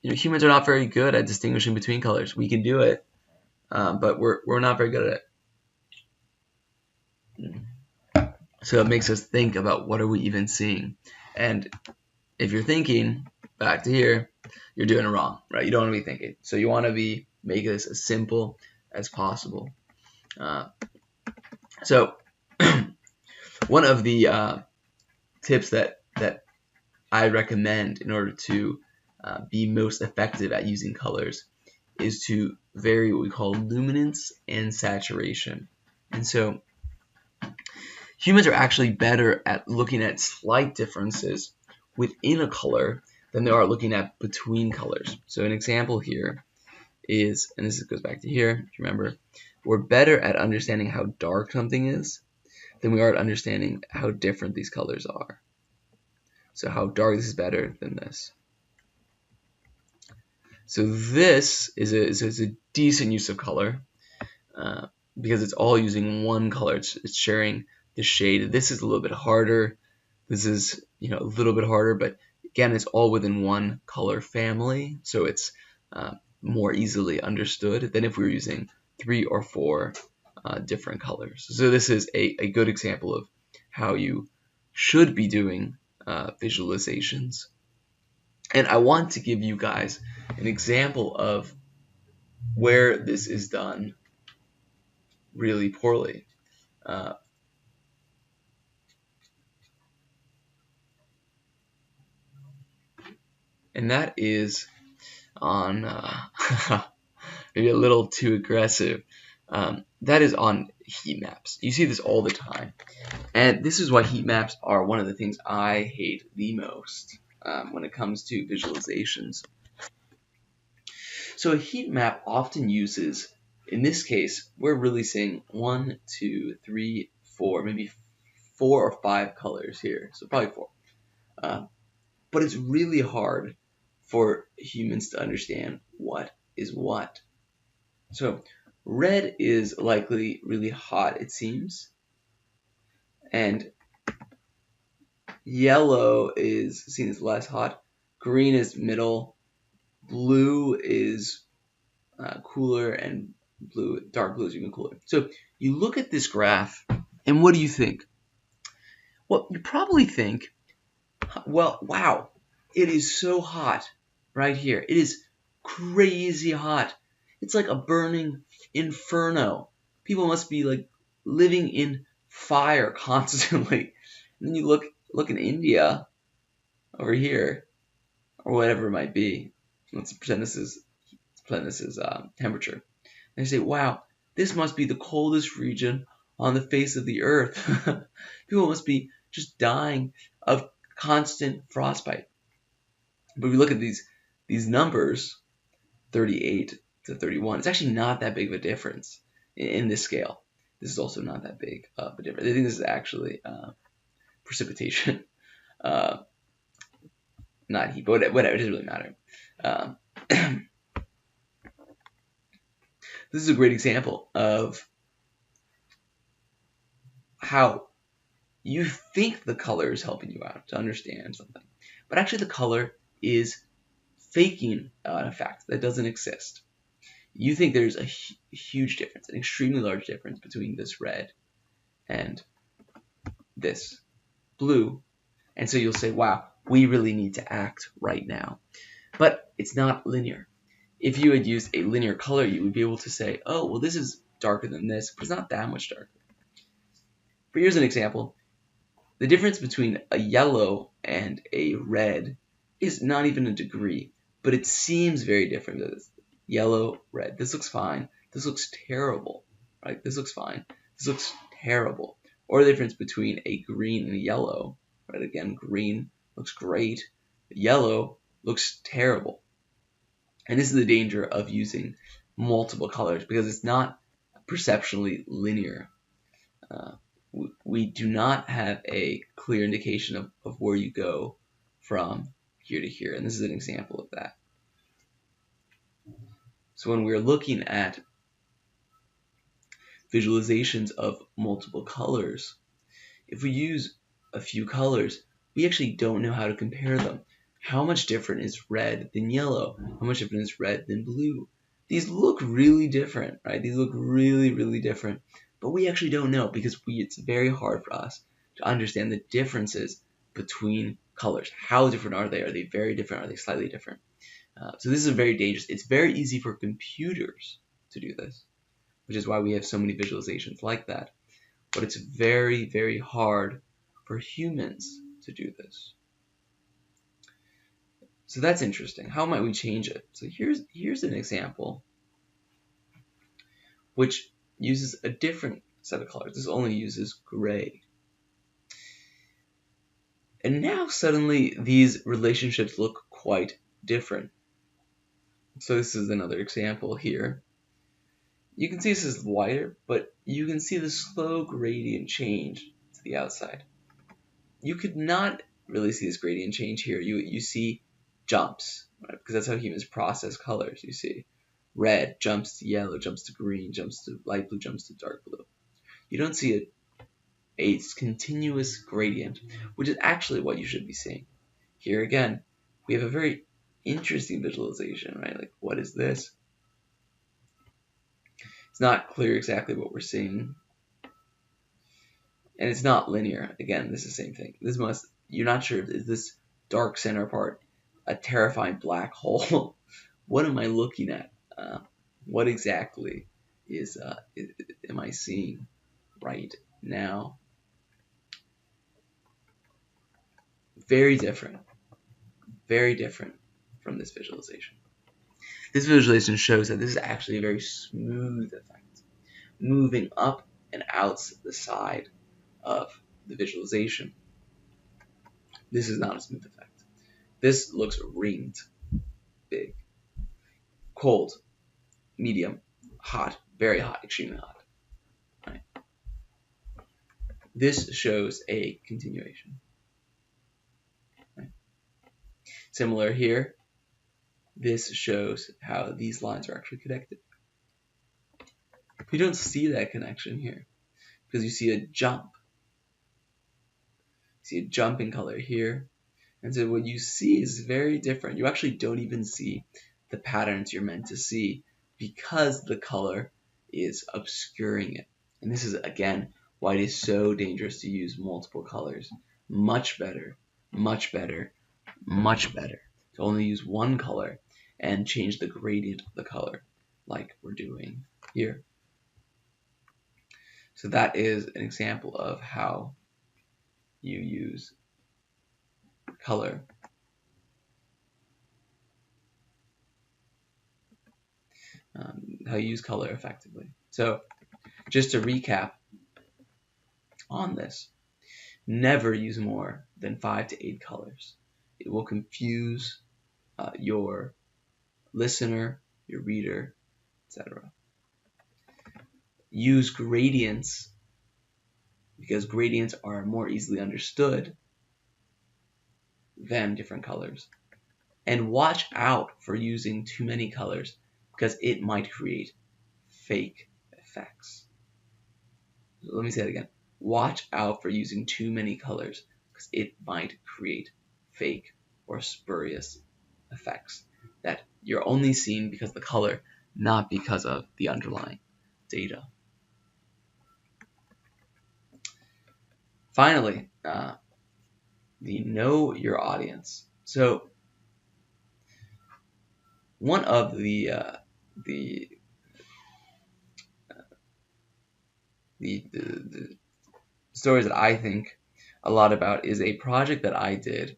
humans are not very good at distinguishing between colors. We can do it, but we're not very good at it. So it makes us think about what are we even seeing. And if you're thinking, back to here, you're doing it wrong, right? You don't want to be thinking. So you want to make this as simple as possible. So one of the tips that I recommend in order to be most effective at using colors is to vary what we call luminance and saturation. And so humans are actually better at looking at slight differences within a color than they are looking at between colors. So an example here is, and this goes back to here, if you remember, we're better at understanding how dark something is than we are at understanding how different these colors are. So how dark this is better than this. So this is a decent use of color because it's all using one color. It's sharing the shade. This is a little bit harder. This is a little bit harder, but again, it's all within one color family, so it's more easily understood than if we were using 3 or 4 different colors. So this is a good example of how you should be doing visualizations. And I want to give you guys an example of where this is done really poorly. And that is on, maybe a little too aggressive, that is on heat maps. You see this all the time. And this is why heat maps are one of the things I hate the most when it comes to visualizations. So a heat map often uses, in this case, we're really seeing 1, 2, 3, 4, maybe 4 or 5 colors here. So probably 4. But it's really hard for humans to understand what is what. So red is likely really hot, it seems. And yellow is seen as less hot. Green is middle. Blue is cooler, and dark blue is even cooler. So you look at this graph, and what do you think? Well, you probably think, well, wow, it is so hot right here. It is crazy hot. It's like a burning inferno. People must be like living in fire constantly. And then you look in India, over here, or whatever it might be. Let's pretend this is temperature. And you say, wow, this must be the coldest region on the face of the earth. People must be just dying of constant frostbite. But if we look at these numbers, 38 to 31, it's actually not that big of a difference in this scale. This is also not that big of a difference. I think this is actually precipitation, not heat, but whatever, it doesn't really matter. This is a great example of how you think the color is helping you out to understand something, but actually the color is faking an effect that doesn't exist. You think there's a huge difference, an extremely large difference between this red and this blue, and so you'll say, wow, we really need to act right now. But it's not linear. If you had used a linear color, you would be able to say, oh, well, this is darker than this, but it's not that much darker. But here's an example. The difference between a yellow and a red is not even a degree, but it seems very different. Yellow, red. This looks fine. This looks terrible, right? This looks fine. This looks terrible. Or the difference between a green and a yellow, right? Again, green looks great. Yellow looks terrible. And this is the danger of using multiple colors because it's not perceptually linear. We do not have a clear indication of where you go from here to here. And this is an example of that. So when we're looking at visualizations of multiple colors, if we use a few colors, we actually don't know how to compare them. How much different is red than yellow? How much different is red than blue? These look really different, right? These look really, really different. But we actually don't know because it's very hard for us to understand the differences between colors. How different are they? Are they very different? Are they slightly different? So this is very dangerous. It's very easy for computers to do this, which is why we have so many visualizations like that. But it's very, very hard for humans to do this. So that's interesting. How might we change it? So here's an example which uses a different set of colors. This only uses gray. And now suddenly these relationships look quite different. So this is another example here. You can see this is lighter, but you can see the slow gradient change to the outside. You could not really see this gradient change here. You see jumps, right? Because that's how humans process colors. You see red jumps to yellow, jumps to green, jumps to light blue, jumps to dark blue. You don't see a continuous gradient, which is actually what you should be seeing. Here again, we have a very interesting visualization, right? Like, what is this? It's not clear exactly what we're seeing. And it's not linear. Again, this is the same thing. You're not sure, is this dark center part a terrifying black hole? What am I looking at? What exactly am I seeing right now? Very different from this visualization. This visualization shows that this is actually a very smooth effect, moving up and out the side of the visualization. This is not a smooth effect. This looks ringed, big, cold, medium, hot, very hot, extremely hot. Right? This shows a continuation. Right? Similar here, this shows how these lines are actually connected. You don't see that connection here because you see a jump. You see a jump in color here. And so what you see is very different. You actually don't even see the patterns you're meant to see because the color is obscuring it. And this is, again, why it is so dangerous to use multiple colors. Much better to only use one color and change the gradient of the color like we're doing here. So that is an example of how you use color how you use color effectively. So just to recap on this, never use more than 5 to 8 colors. It will confuse your listener, your reader, etc. Use gradients because gradients are more easily understood than different colors. And watch out for using too many colors because it might create fake effects. Let me say it again. Watch out for using too many colors because it might create fake or spurious effects that you're only seeing because of the color, not because of the underlying data. Finally, the know your audience. So one of the stories that I think a lot about is a project that I did,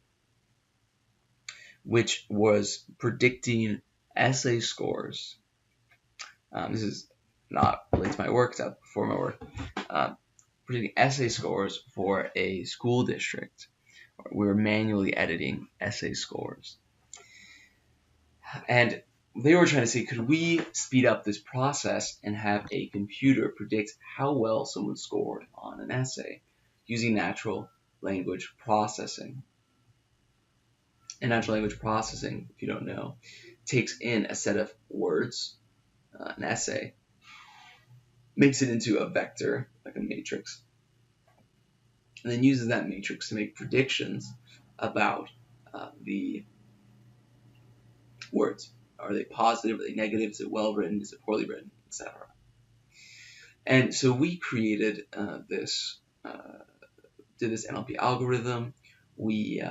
which was predicting essay scores. This is not related to my work, it's not before my work. Predicting essay scores for a school district. We were manually editing essay scores. And they were trying to see, could we speed up this process and have a computer predict how well someone scored on an essay using natural language processing. And natural language processing, if you don't know, takes in a set of words, an essay, makes it into a vector, like a matrix, and then uses that matrix to make predictions about the words. Are they positive? Are they negative? Is it well written? Is it poorly written? Etc. And so we created did this NLP algorithm. We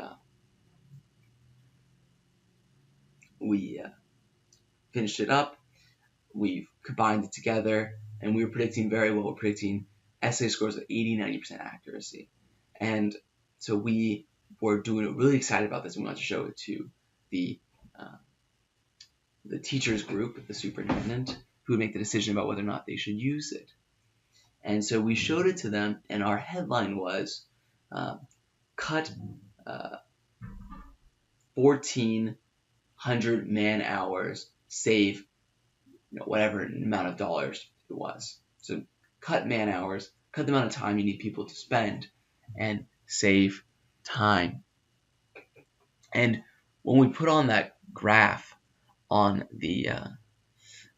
finished it up. We combined it together, and we were predicting very well. We're predicting essay scores of 80-90% accuracy. And so we were really excited about this. We wanted to show it to the teachers group, the superintendent, who would make the decision about whether or not they should use it. And so we showed it to them, and our headline was cut 1,400 man hours, save whatever amount of dollars it was. So cut man hours, cut the amount of time you need people to spend, and save time. And when we put on that graph on the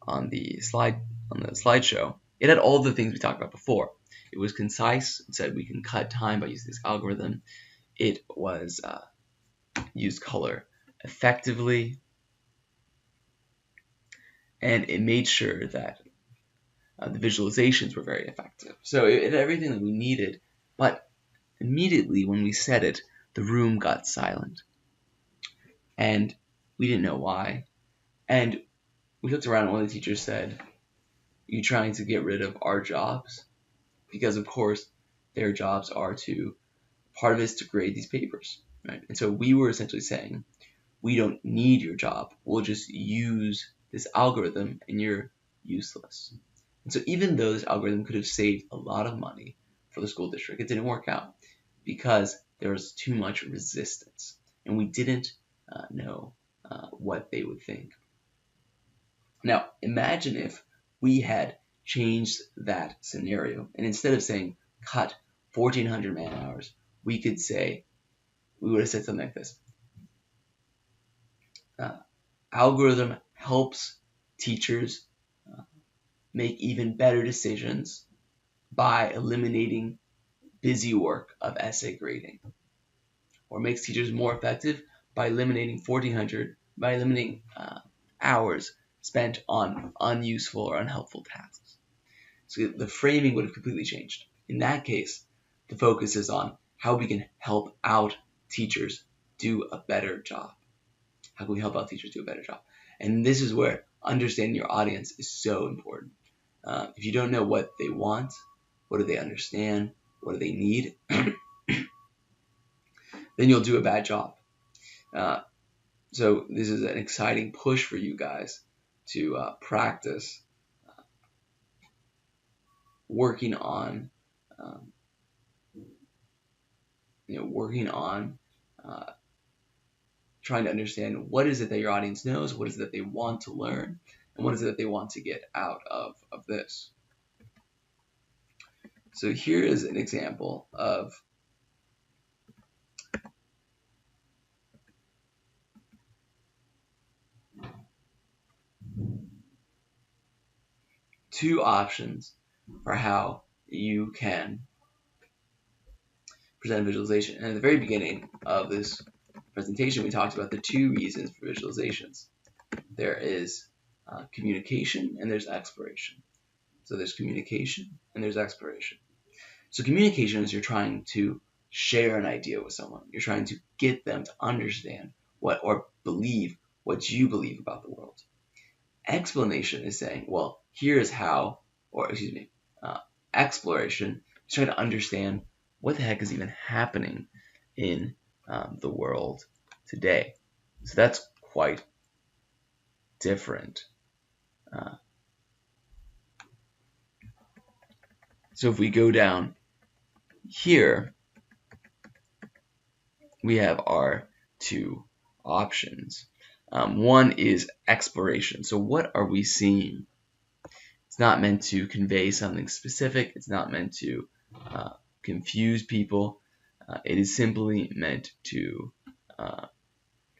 slideshow, it had all the things we talked about before. It was concise. It said we can cut time by using this algorithm. It was used color effectively, and it made sure that the visualizations were very effective. So it had everything that we needed, but immediately when we said it, the room got silent. And we didn't know why. And we looked around and one of the teachers said, "Are you trying to get rid of our jobs?" Because of course their jobs are part of it is to grade these papers, right? And so we were essentially saying, we don't need your job. We'll just use this algorithm and you're useless. And so even though this algorithm could have saved a lot of money for the school district, it didn't work out because there was too much resistance and we didn't know what they would think. Now, imagine if we had changed that scenario and instead of saying cut 1,400 man hours, we would have said something like this. Algorithm helps teachers make even better decisions by eliminating busy work of essay grading, or makes teachers more effective by eliminating hours spent on unuseful or unhelpful tasks. So the framing would have completely changed. In that case, the focus is on how we can help out teachers do a better job. How can we help out teachers do a better job? And this is where understanding your audience is so important. If you don't know what they want, what do they understand, what do they need, then you'll do a bad job. So this is an exciting push for you guys to practice working on trying to understand what is it that your audience knows, what is it that they want to learn, and what is it that they want to get out of this. So here is an example of two options for how you can present visualization. And at the very beginning of this presentation, we talked about the two reasons for visualizations. There is communication and there's exploration. So there's communication and there's exploration. So communication is you're trying to share an idea with someone. You're trying to get them to understand what or believe what you believe about the world. Explanation is saying, well, here is how, or excuse me, exploration is trying to understand what the heck is even happening in the world today. So that's quite different. So if we go down here, we have our two options. One is exploration. So what are we seeing? It's not meant to convey something specific. It's not meant to confuse people. It is simply meant to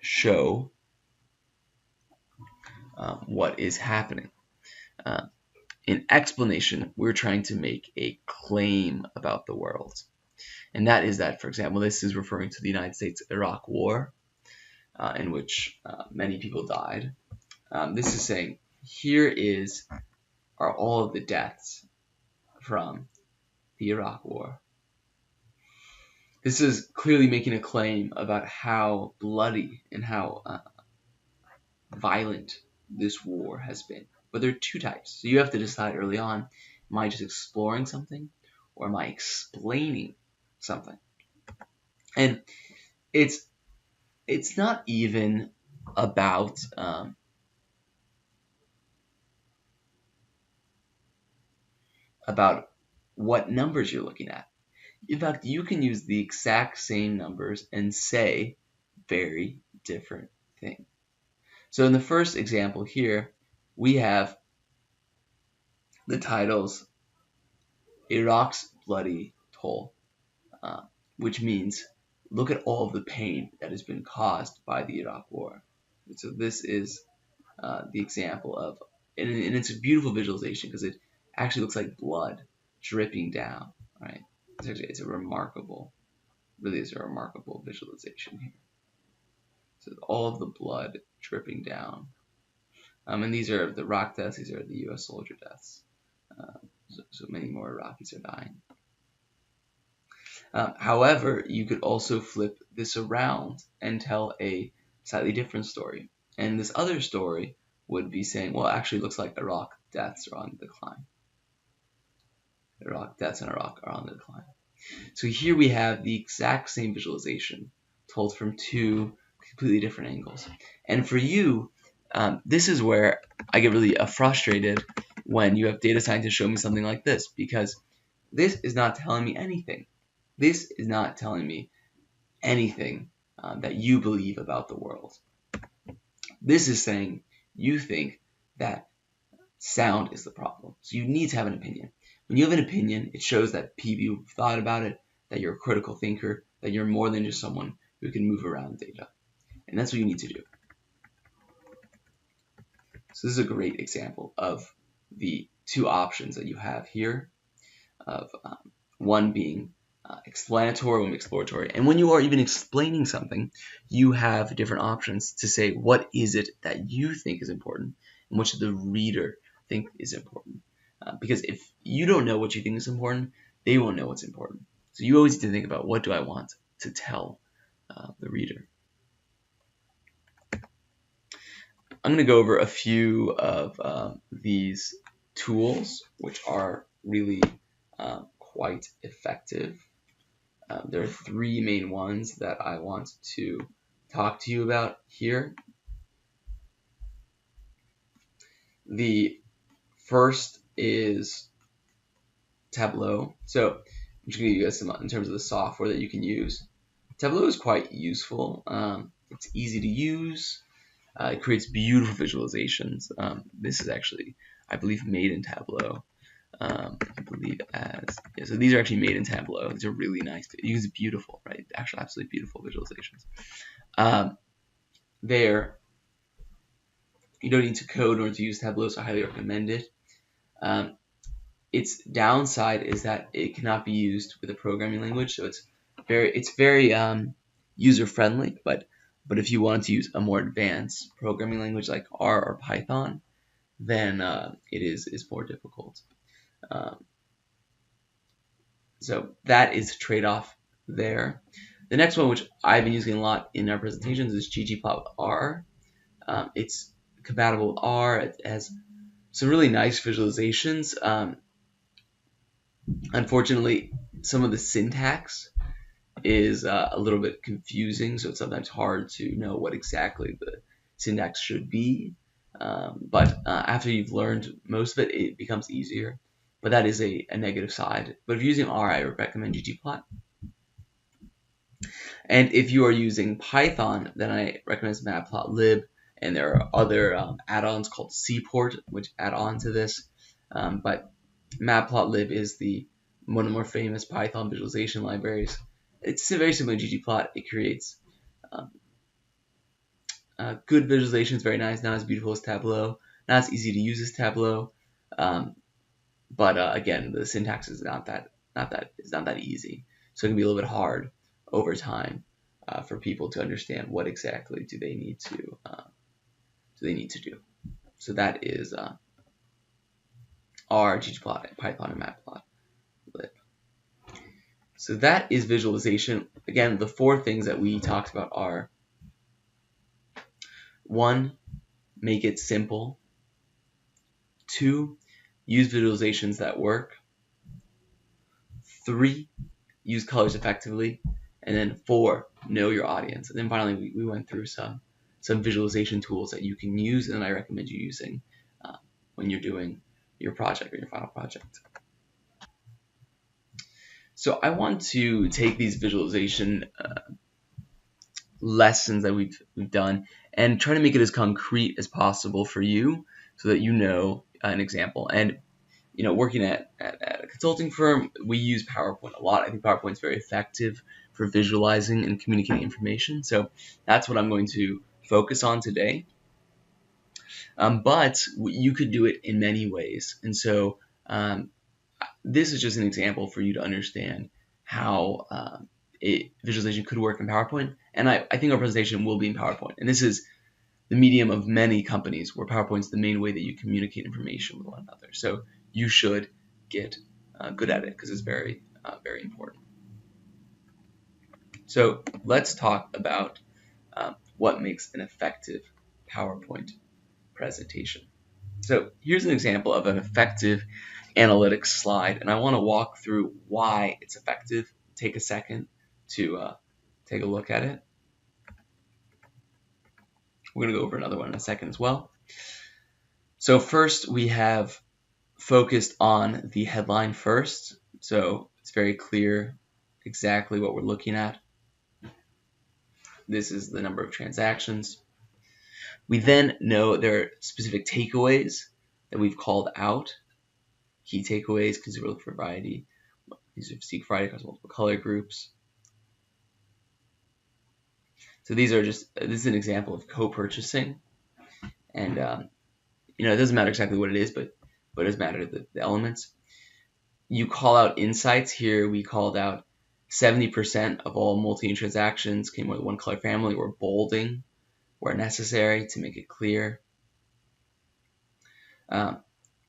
show what is happening. In explanation, we're trying to make a claim about the world. And that is that, for example, this is referring to the United States-Iraq War, in which many people died. This is saying, here are all of the deaths from the Iraq War. This is clearly making a claim about how bloody and how violent this war has been. But there are two types. So you have to decide early on, am I just exploring something or am I explaining something? And it's not even about what numbers you're looking at. In fact, you can use the exact same numbers and say very different things. So in the first example here, we have the titles Iraq's Bloody Toll, which means look at all of the pain that has been caused by the Iraq War. And so this is the example of, and it's a beautiful visualization because it actually looks like blood dripping down, right? It's a remarkable, really is a remarkable visualization here. So all of the blood dripping down. And these are the Iraq deaths, these are the US soldier deaths. So many more Iraqis are dying. However, you could also flip this around and tell a slightly different story. And this other story would be saying, well, it actually looks like Iraq deaths are on the decline. Iraq deaths in Iraq are on the decline. So here we have the exact same visualization told from two completely different angles. And for you, this is where I get really frustrated when you have data scientists show me something like this, because this is not telling me anything. This is not telling me anything that you believe about the world. This is saying you think that sound is the problem. So you need to have an opinion. When you have an opinion, it shows that you've thought about it, that you're a critical thinker, that you're more than just someone who can move around data. And that's what you need to do. So this is a great example of the two options that you have here, of one being explanatory, one exploratory. And when you are even explaining something, you have different options to say what is it that you think is important and what should the reader think is important. Because if you don't know what you think is important, they won't know what's important. So you always need to think about, what do I want to tell the reader? I'm going to go over a few of these tools, which are really quite effective. There are three main ones that I want to talk to you about here. The first is Tableau. So I'm just going to give you guys some in terms of the software that you can use. Tableau is quite useful. It's easy to use. It creates beautiful visualizations. This is actually, I believe, made in Tableau. So these are actually made in Tableau. These are really nice. It's beautiful, right? Actually, absolutely beautiful visualizations. There, you don't need to code in order to use Tableau, so I highly recommend it. Its downside is that it cannot be used with a programming language, so it's very user friendly. But if you want to use a more advanced programming language like R or Python, then it is more difficult. So that is a trade-off there. The next one, which I've been using a lot in our presentations, is ggplot with R. It's compatible with R. It has some really nice visualizations. Unfortunately, some of the syntax is a little bit confusing, so it's sometimes hard to know what exactly the syntax should be. But after you've learned most of it, it becomes easier. But that is a negative side. But if you're using R, I would recommend ggplot. And if you are using Python, then I recommend matplotlib. And there are other add-ons called Seaport, which add on to this. But matplotlib is one of the more famous Python visualization libraries. It's very similar to ggplot. It creates good visualizations, very nice, not as beautiful as Tableau, not as easy to use as Tableau. But again, the syntax is not that easy, so it can be a little bit hard over time for people to understand what exactly do they need to do. So that is R, ggplot, Python, and matplotlib. So that is visualization. Again, the four things that we talked about are: 1, make it simple. 2, use visualizations that work. 3, use colors effectively. And then 4, know your audience. And then finally, we went through some visualization tools that you can use, and I recommend you using when you're doing your project or your final project. So I want to take these visualization lessons that we've done and try to make it as concrete as possible for you, so that you know an example. And working at a consulting firm, we use PowerPoint a lot. I think PowerPoint is very effective for visualizing and communicating information. So that's what I'm going to focus on today. But you could do it in many ways. And so this is just an example for you to understand how visualization could work in PowerPoint. And I think our presentation will be in PowerPoint. And this is the medium of many companies where PowerPoint is the main way that you communicate information with one another. So you should get good at it because it's very, very important. So let's talk about what makes an effective PowerPoint presentation. So here's an example of an effective analytics slide, and I want to walk through why it's effective. Take a second to take a look at it. We're going to go over another one in a second as well. So first, we have focused on the headline first. So it's very clear exactly what we're looking at. This is the number of transactions. We then know there are specific takeaways that we've called out. Key takeaways, consumer look for variety. These are seek variety across multiple color groups. So this is an example of co-purchasing. And it doesn't matter exactly what it is, but it does matter the elements. You call out insights. Here we called out 70% of all multi-unit transactions came with one color family. We're bolding where necessary to make it clear.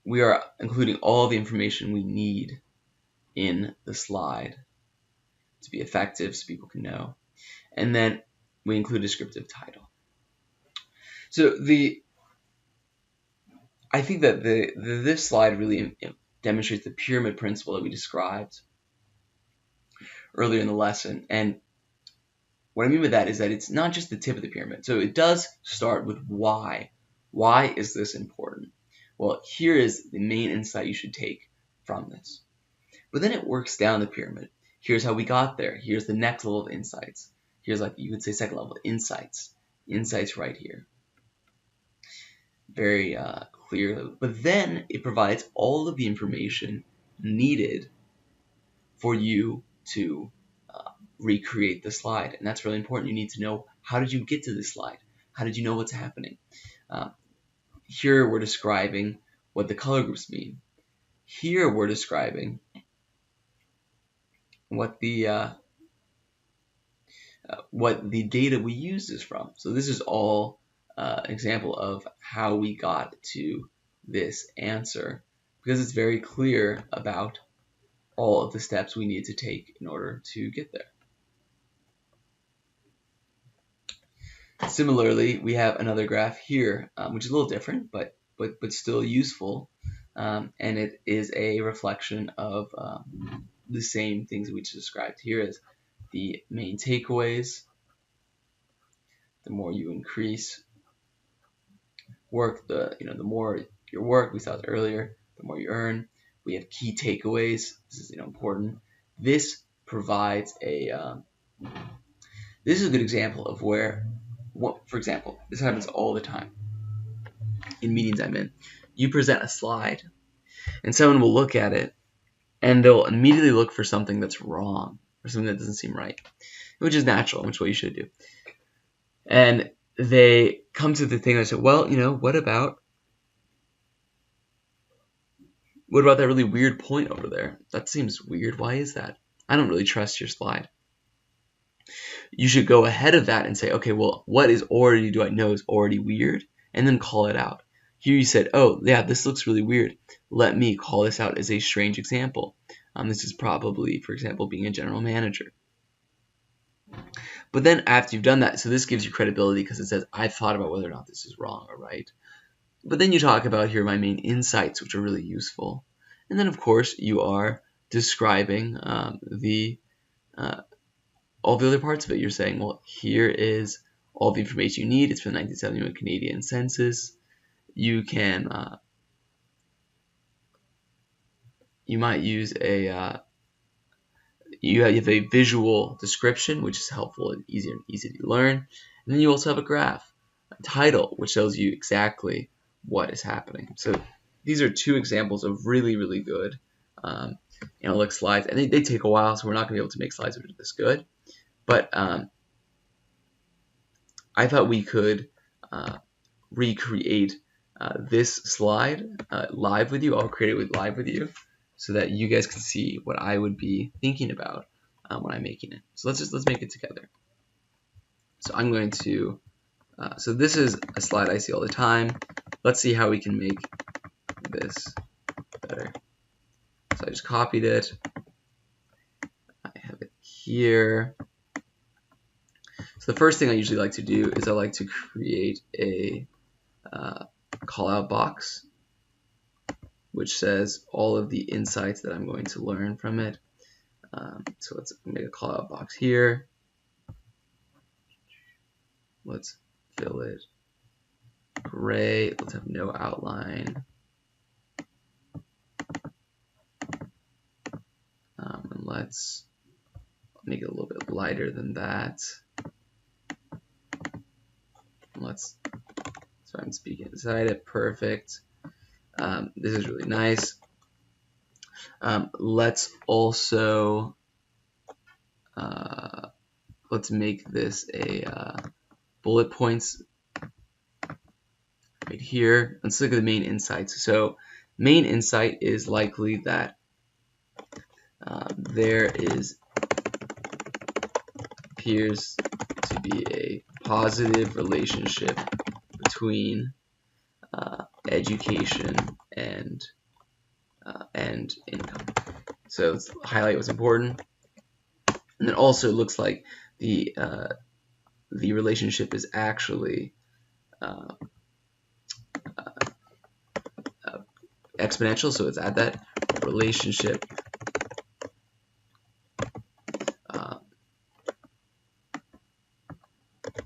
We are including all the information we need in the slide to be effective so people can know. And then we include a descriptive title. So I think that this slide really demonstrates the pyramid principle that we described earlier in the lesson. And what I mean by that is that it's not just the tip of the pyramid. So it does start with why. Why is this important? well, here is the main insight you should take from this. But then it works down the pyramid. Here's how we got there. Here's the next level of insights. Here's, like, you could say, second level insights. Insights right here. Very clear. But then it provides all of the information needed for you to recreate the slide. And that's really important. You need to know, how did you get to this slide? How did you know what's happening? Here we're describing what the color groups mean. Here we're describing what the data we used is from. So this is all an example of how we got to this answer, because it's very clear about all of the steps we need to take in order to get there. Similarly, we have another graph here, which is a little different, but still useful, and it is a reflection of the same things we just described. Here is the main takeaways. The more you increase work, the more your work, we saw it earlier, the more you earn. We have key takeaways. This is important. This provides a this is a good example of where, for example, this happens all the time in meetings I'm in. You present a slide, and someone will look at it, and they'll immediately look for something that's wrong or something that doesn't seem right, which is natural, which is what you should do. And they come to the thing and they say, well, what about that really weird point over there? That seems weird. Why is that? I don't really trust your slide. You should go ahead of that and say, okay, well, what do I know is already weird? And then call it out. Here you said, oh, yeah, this looks really weird. Let me call this out as a strange example. This is probably, for example, being a general manager. But then after you've done that, so this gives you credibility because it says, I've thought about whether or not this is wrong or right. But then you talk about, here are my main insights, which are really useful. And then, of course, you are describing all the other parts of it. You're saying, well, here is all the information you need. It's from the 1971 Canadian Census. You can, you might use you have a visual description, which is helpful and easy to learn. And then you also have a graph, a title, which tells you exactly what is happening. So these are two examples of really, really good analytic slides. And they take a while, so we're not going to be able to make slides that are this good. But I thought we could recreate this slide live with you. I'll create it live with you so that you guys can see what I would be thinking about when I'm making it. So let's make it together. So I'm going to, so this is a slide I see all the time. Let's see how we can make this better. So I just copied it. I have it here. So the first thing I usually like to do is I like to create a call-out box, which says all of the insights that I'm going to learn from it. So let's make a call-out box here. Let's fill it gray. Let's have no outline. And let's make it a little bit lighter than that. So I'm speaking inside it. Perfect. This is really nice. Let's also let's make this a bullet points right here. Let's look at the main insights. So main insight is likely that there appears to be a positive relationship between education and income. So let's highlight what's important. And it also looks like the relationship is actually exponential. So let's add that relationship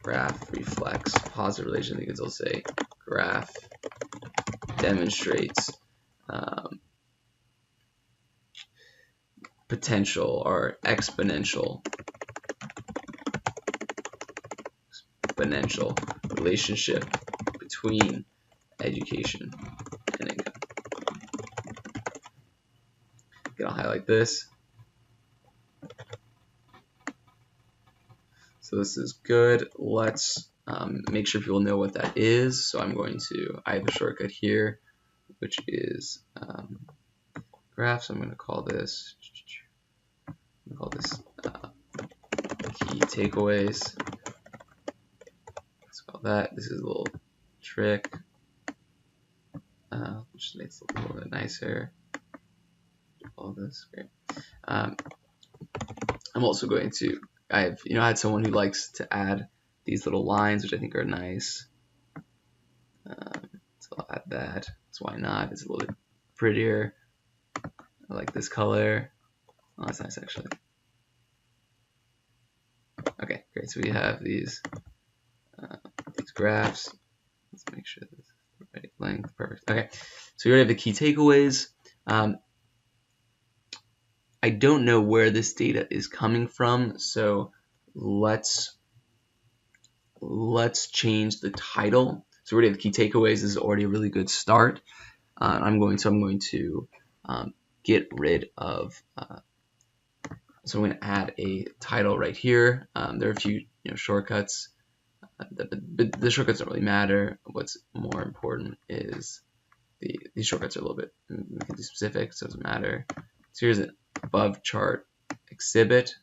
graph reflects positive relation. I think it's also say graph demonstrates potential or exponential relationship between education and income. Okay, I'll highlight this. So this is good. Let's make sure people know what that is. So I have a shortcut here, which is graph. So I'm going to call this key takeaways. Let's call that. This is a little trick. Just makes it look a little bit nicer. All this great. I'm also going to. I had someone who likes to add these little lines, which I think are nice. So I'll add that. So why not? It's a little bit prettier. I like this color. Oh, that's nice actually. Okay, great. So we have these graphs. Let's make sure this is the right length. Perfect. Okay, so we already have the key takeaways. I don't know where this data is coming from, so let's change the title. So we already have key takeaways. This is already a really good start. I'm going to get rid of. So I'm going to add a title right here. There are a few shortcuts, but the shortcuts don't really matter. What's more important is these shortcuts are a little bit, we can do specific, so it doesn't matter. So here's an above chart exhibit.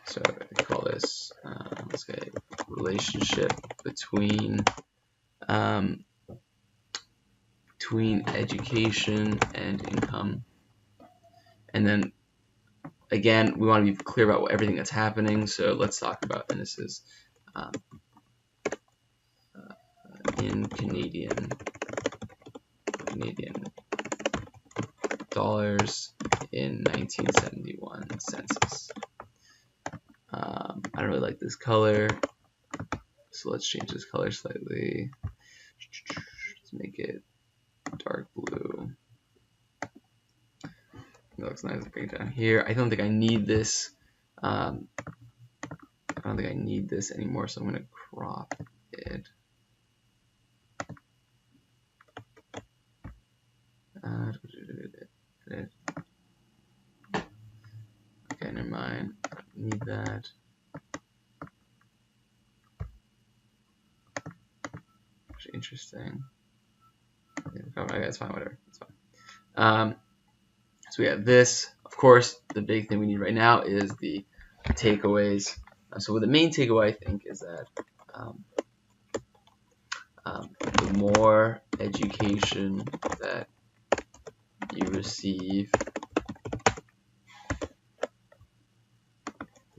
So I call this let's say relationship between education and income. And then again, we want to be clear about everything that's happening. So let's talk about, and this is in Canadian dollars in 1971 census. I don't really like this color, so let's change this color slightly. Let's make it dark blue. It looks nice. Bring it down here. I don't think I need this. I don't think I need this anymore, so I'm going to crop it. Okay, never mind. I don't need that. Actually, interesting. Okay, that's fine. Whatever. That's fine. So we have this. Of course, the big thing we need right now is the takeaways. So the main takeaway, I think, is that the more education that you receive,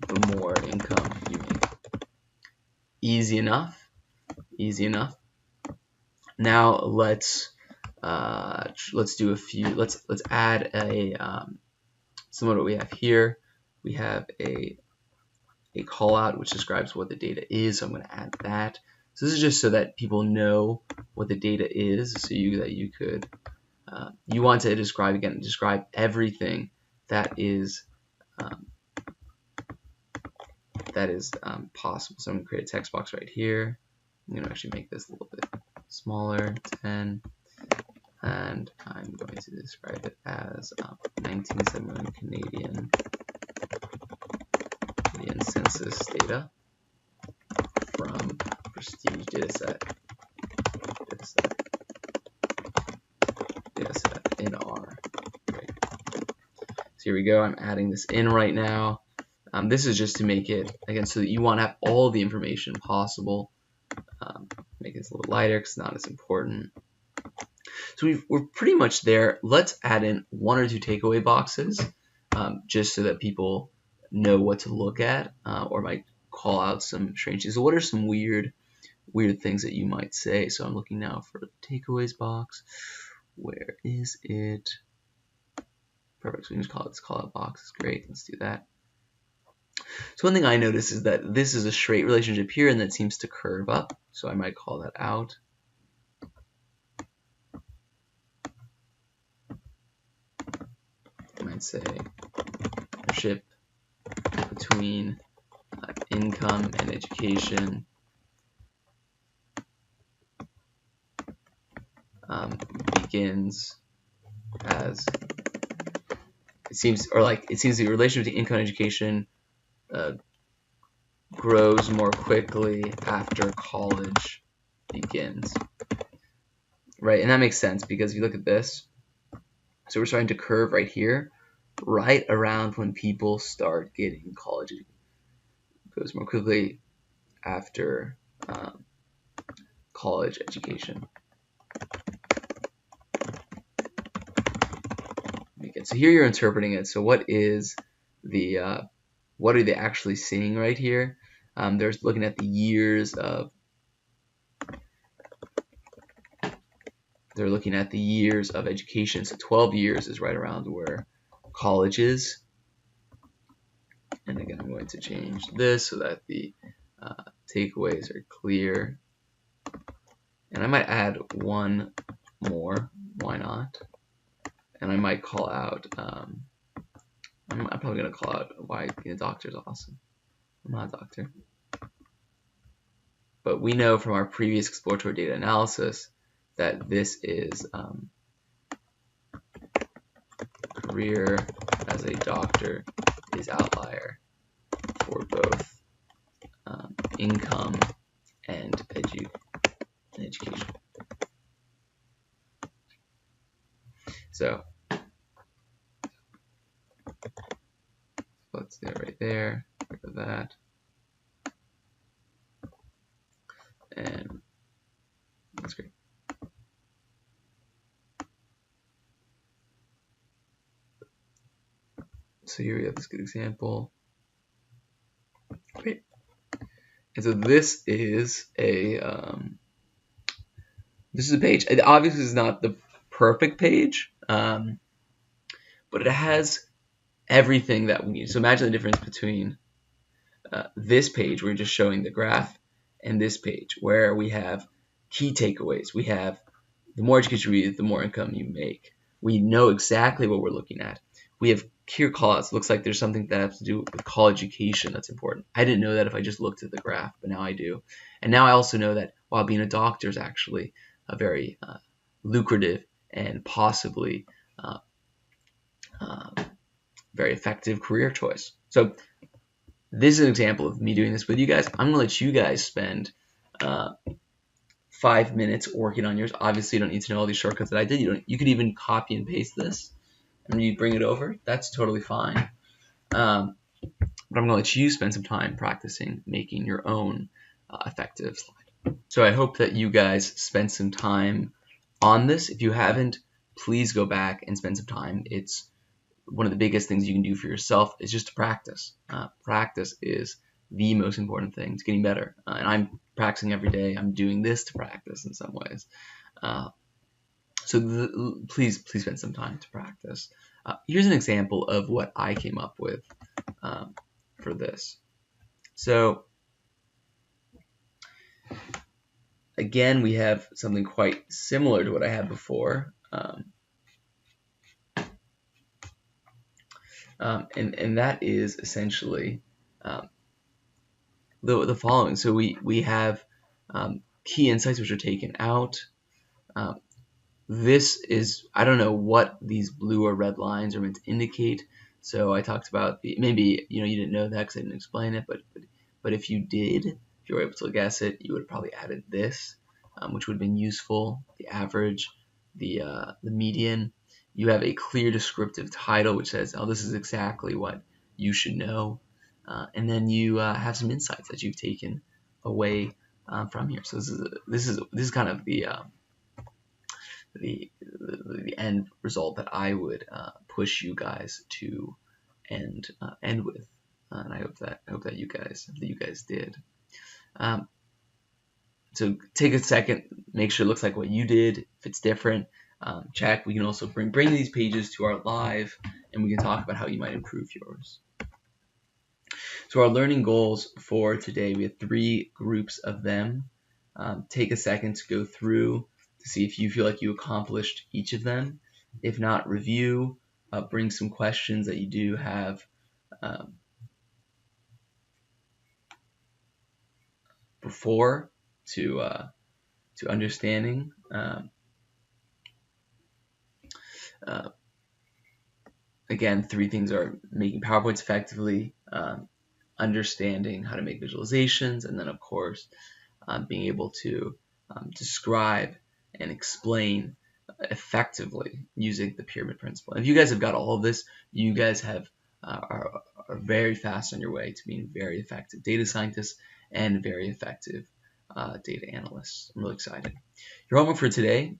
the more income you make. Easy enough. Easy enough. Now let's do a few. Let's add a similar to what we have here. We have a call out which describes what the data is. So I'm going to add that. So this is just so that people know what the data is, so you could you want to describe everything that is possible. So I'm going to create a text box right here. I'm going to actually make this a little bit smaller, 10, and I'm going to describe it as 1971 Canadian census data from Prestige dataset in R. Great. So here we go. I'm adding this in right now. This is just to make it, again, so that you want to have all the information possible. Make this a little lighter because it's not as important. So we're pretty much there. Let's add in one or two takeaway boxes just so that people know what to look at or might call out some strange things. So what are some weird things that you might say? So I'm looking now for the takeaways box. Where is it? Perfect. So we can just call it this call out box. It's great. Let's do that. So one thing I notice is that this is a straight relationship here and that seems to curve up. So I might call that out. and say relationship between income and education begins as it seems the relationship between income and education grows more quickly after college begins, right? And that makes sense because if you look at this, so we're starting to curve right here, right around when people start getting college. It goes more quickly after college education. So here you're interpreting it. So what is the what are they actually seeing right here? They're looking at the years of education. So 12 years is right around where college is. And again, I'm going to change this so that the takeaways are clear. And I might add one more. Why not? And I might call out, I'm probably going to call out why being a doctor is awesome. I'm not a doctor. But we know from our previous exploratory data analysis that this is career as a doctor is outlier for both income and education. So let's do it right there. Look at that. And that's great. So here we have this good example. Great. And so this is a page. It obviously is not the perfect page, but it has everything that we need. So imagine the difference between this page where we're just showing the graph and this page where we have key takeaways. We have the more education you read, the more income you make. We know exactly what we're looking at. We have clear callouts. Looks like there's something that has to do with college education that's important. I didn't know that if I just looked at the graph, but now I do. And now I also know that while being a doctor is actually a very lucrative and possibly very effective career choice. So this is an example of me doing this with you guys. I'm going to let you guys spend 5 minutes working on yours. Obviously, you don't need to know all these shortcuts that I did. You could even copy and paste this and you bring it over. That's totally fine. But I'm going to let you spend some time practicing making your own effective slide. So I hope that you guys spent some time on this. If you haven't, please go back and spend some time. It's one of the biggest things you can do for yourself is just to practice. Practice is the most important thing. It's getting better. And I'm practicing every day. I'm doing this to practice in some ways. Please spend some time to practice. Here's an example of what I came up with for this. So again, we have something quite similar to what I had before. And that is essentially the following. So we have key insights which are taken out. This is, I don't know what these blue or red lines are meant to indicate. So I talked about maybe you didn't know that because I didn't explain it, but if you did, if you were able to guess it, you would have probably added this, which would have been useful. The average, the median. You have a clear descriptive title which says, oh, this is exactly what you should know. And then you have some insights that you've taken away from here. So this is kind of the end result that I would push you guys to end with, and I hope that you guys did. So take a second, make sure it looks like what you did. If it's different, check. We can also bring these pages to our live, and we can talk about how you might improve yours. So our learning goals for today, we have 3 groups of them. Take a second to go through to see if you feel like you accomplished each of them. If not, review. bring some questions that you do have before to understanding. Again, 3 things are making PowerPoints effectively, understanding how to make visualizations, and then of course being able to describe and explain effectively using the pyramid principle. If you guys have got all of this, you guys have are very fast on your way to being very effective data scientists and very effective data analysts. I'm really excited. Your homework for today.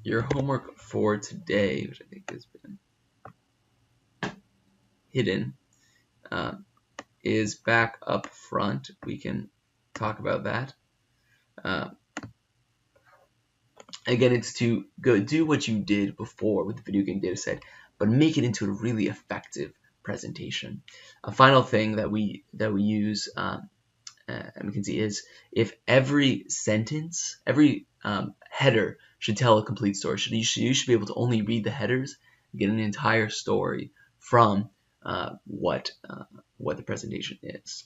Your homework for today, which I think has been hidden, is back up front. We can talk about that. Again, it's to go do what you did before with the video game data set, but make it into a really effective presentation. A final thing that we use, and we can see, is if every sentence, every header should tell a complete story. You should be able to only read the headers and get an entire story from what the presentation is.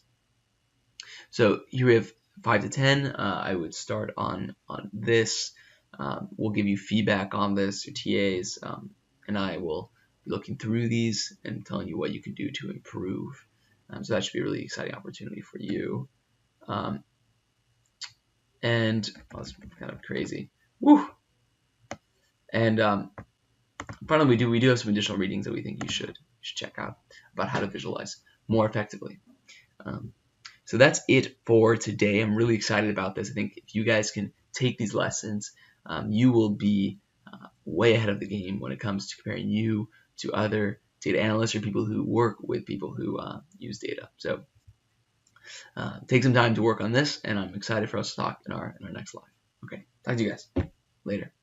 So here we have 5 to 10. I would start on this. We'll give you feedback on this, your TAs, and I will be looking through these and telling you what you can do to improve. So that should be a really exciting opportunity for you. And well, that's kind of crazy. Woo! And finally, we do have some additional readings that we think you should check out about how to visualize more effectively. So that's it for today. I'm really excited about this. I think if you guys can take these lessons, you will be way ahead of the game when it comes to comparing you to other data analysts or people who work with people who use data. So take some time to work on this, and I'm excited for us to talk in our next live. Okay, talk to you guys later.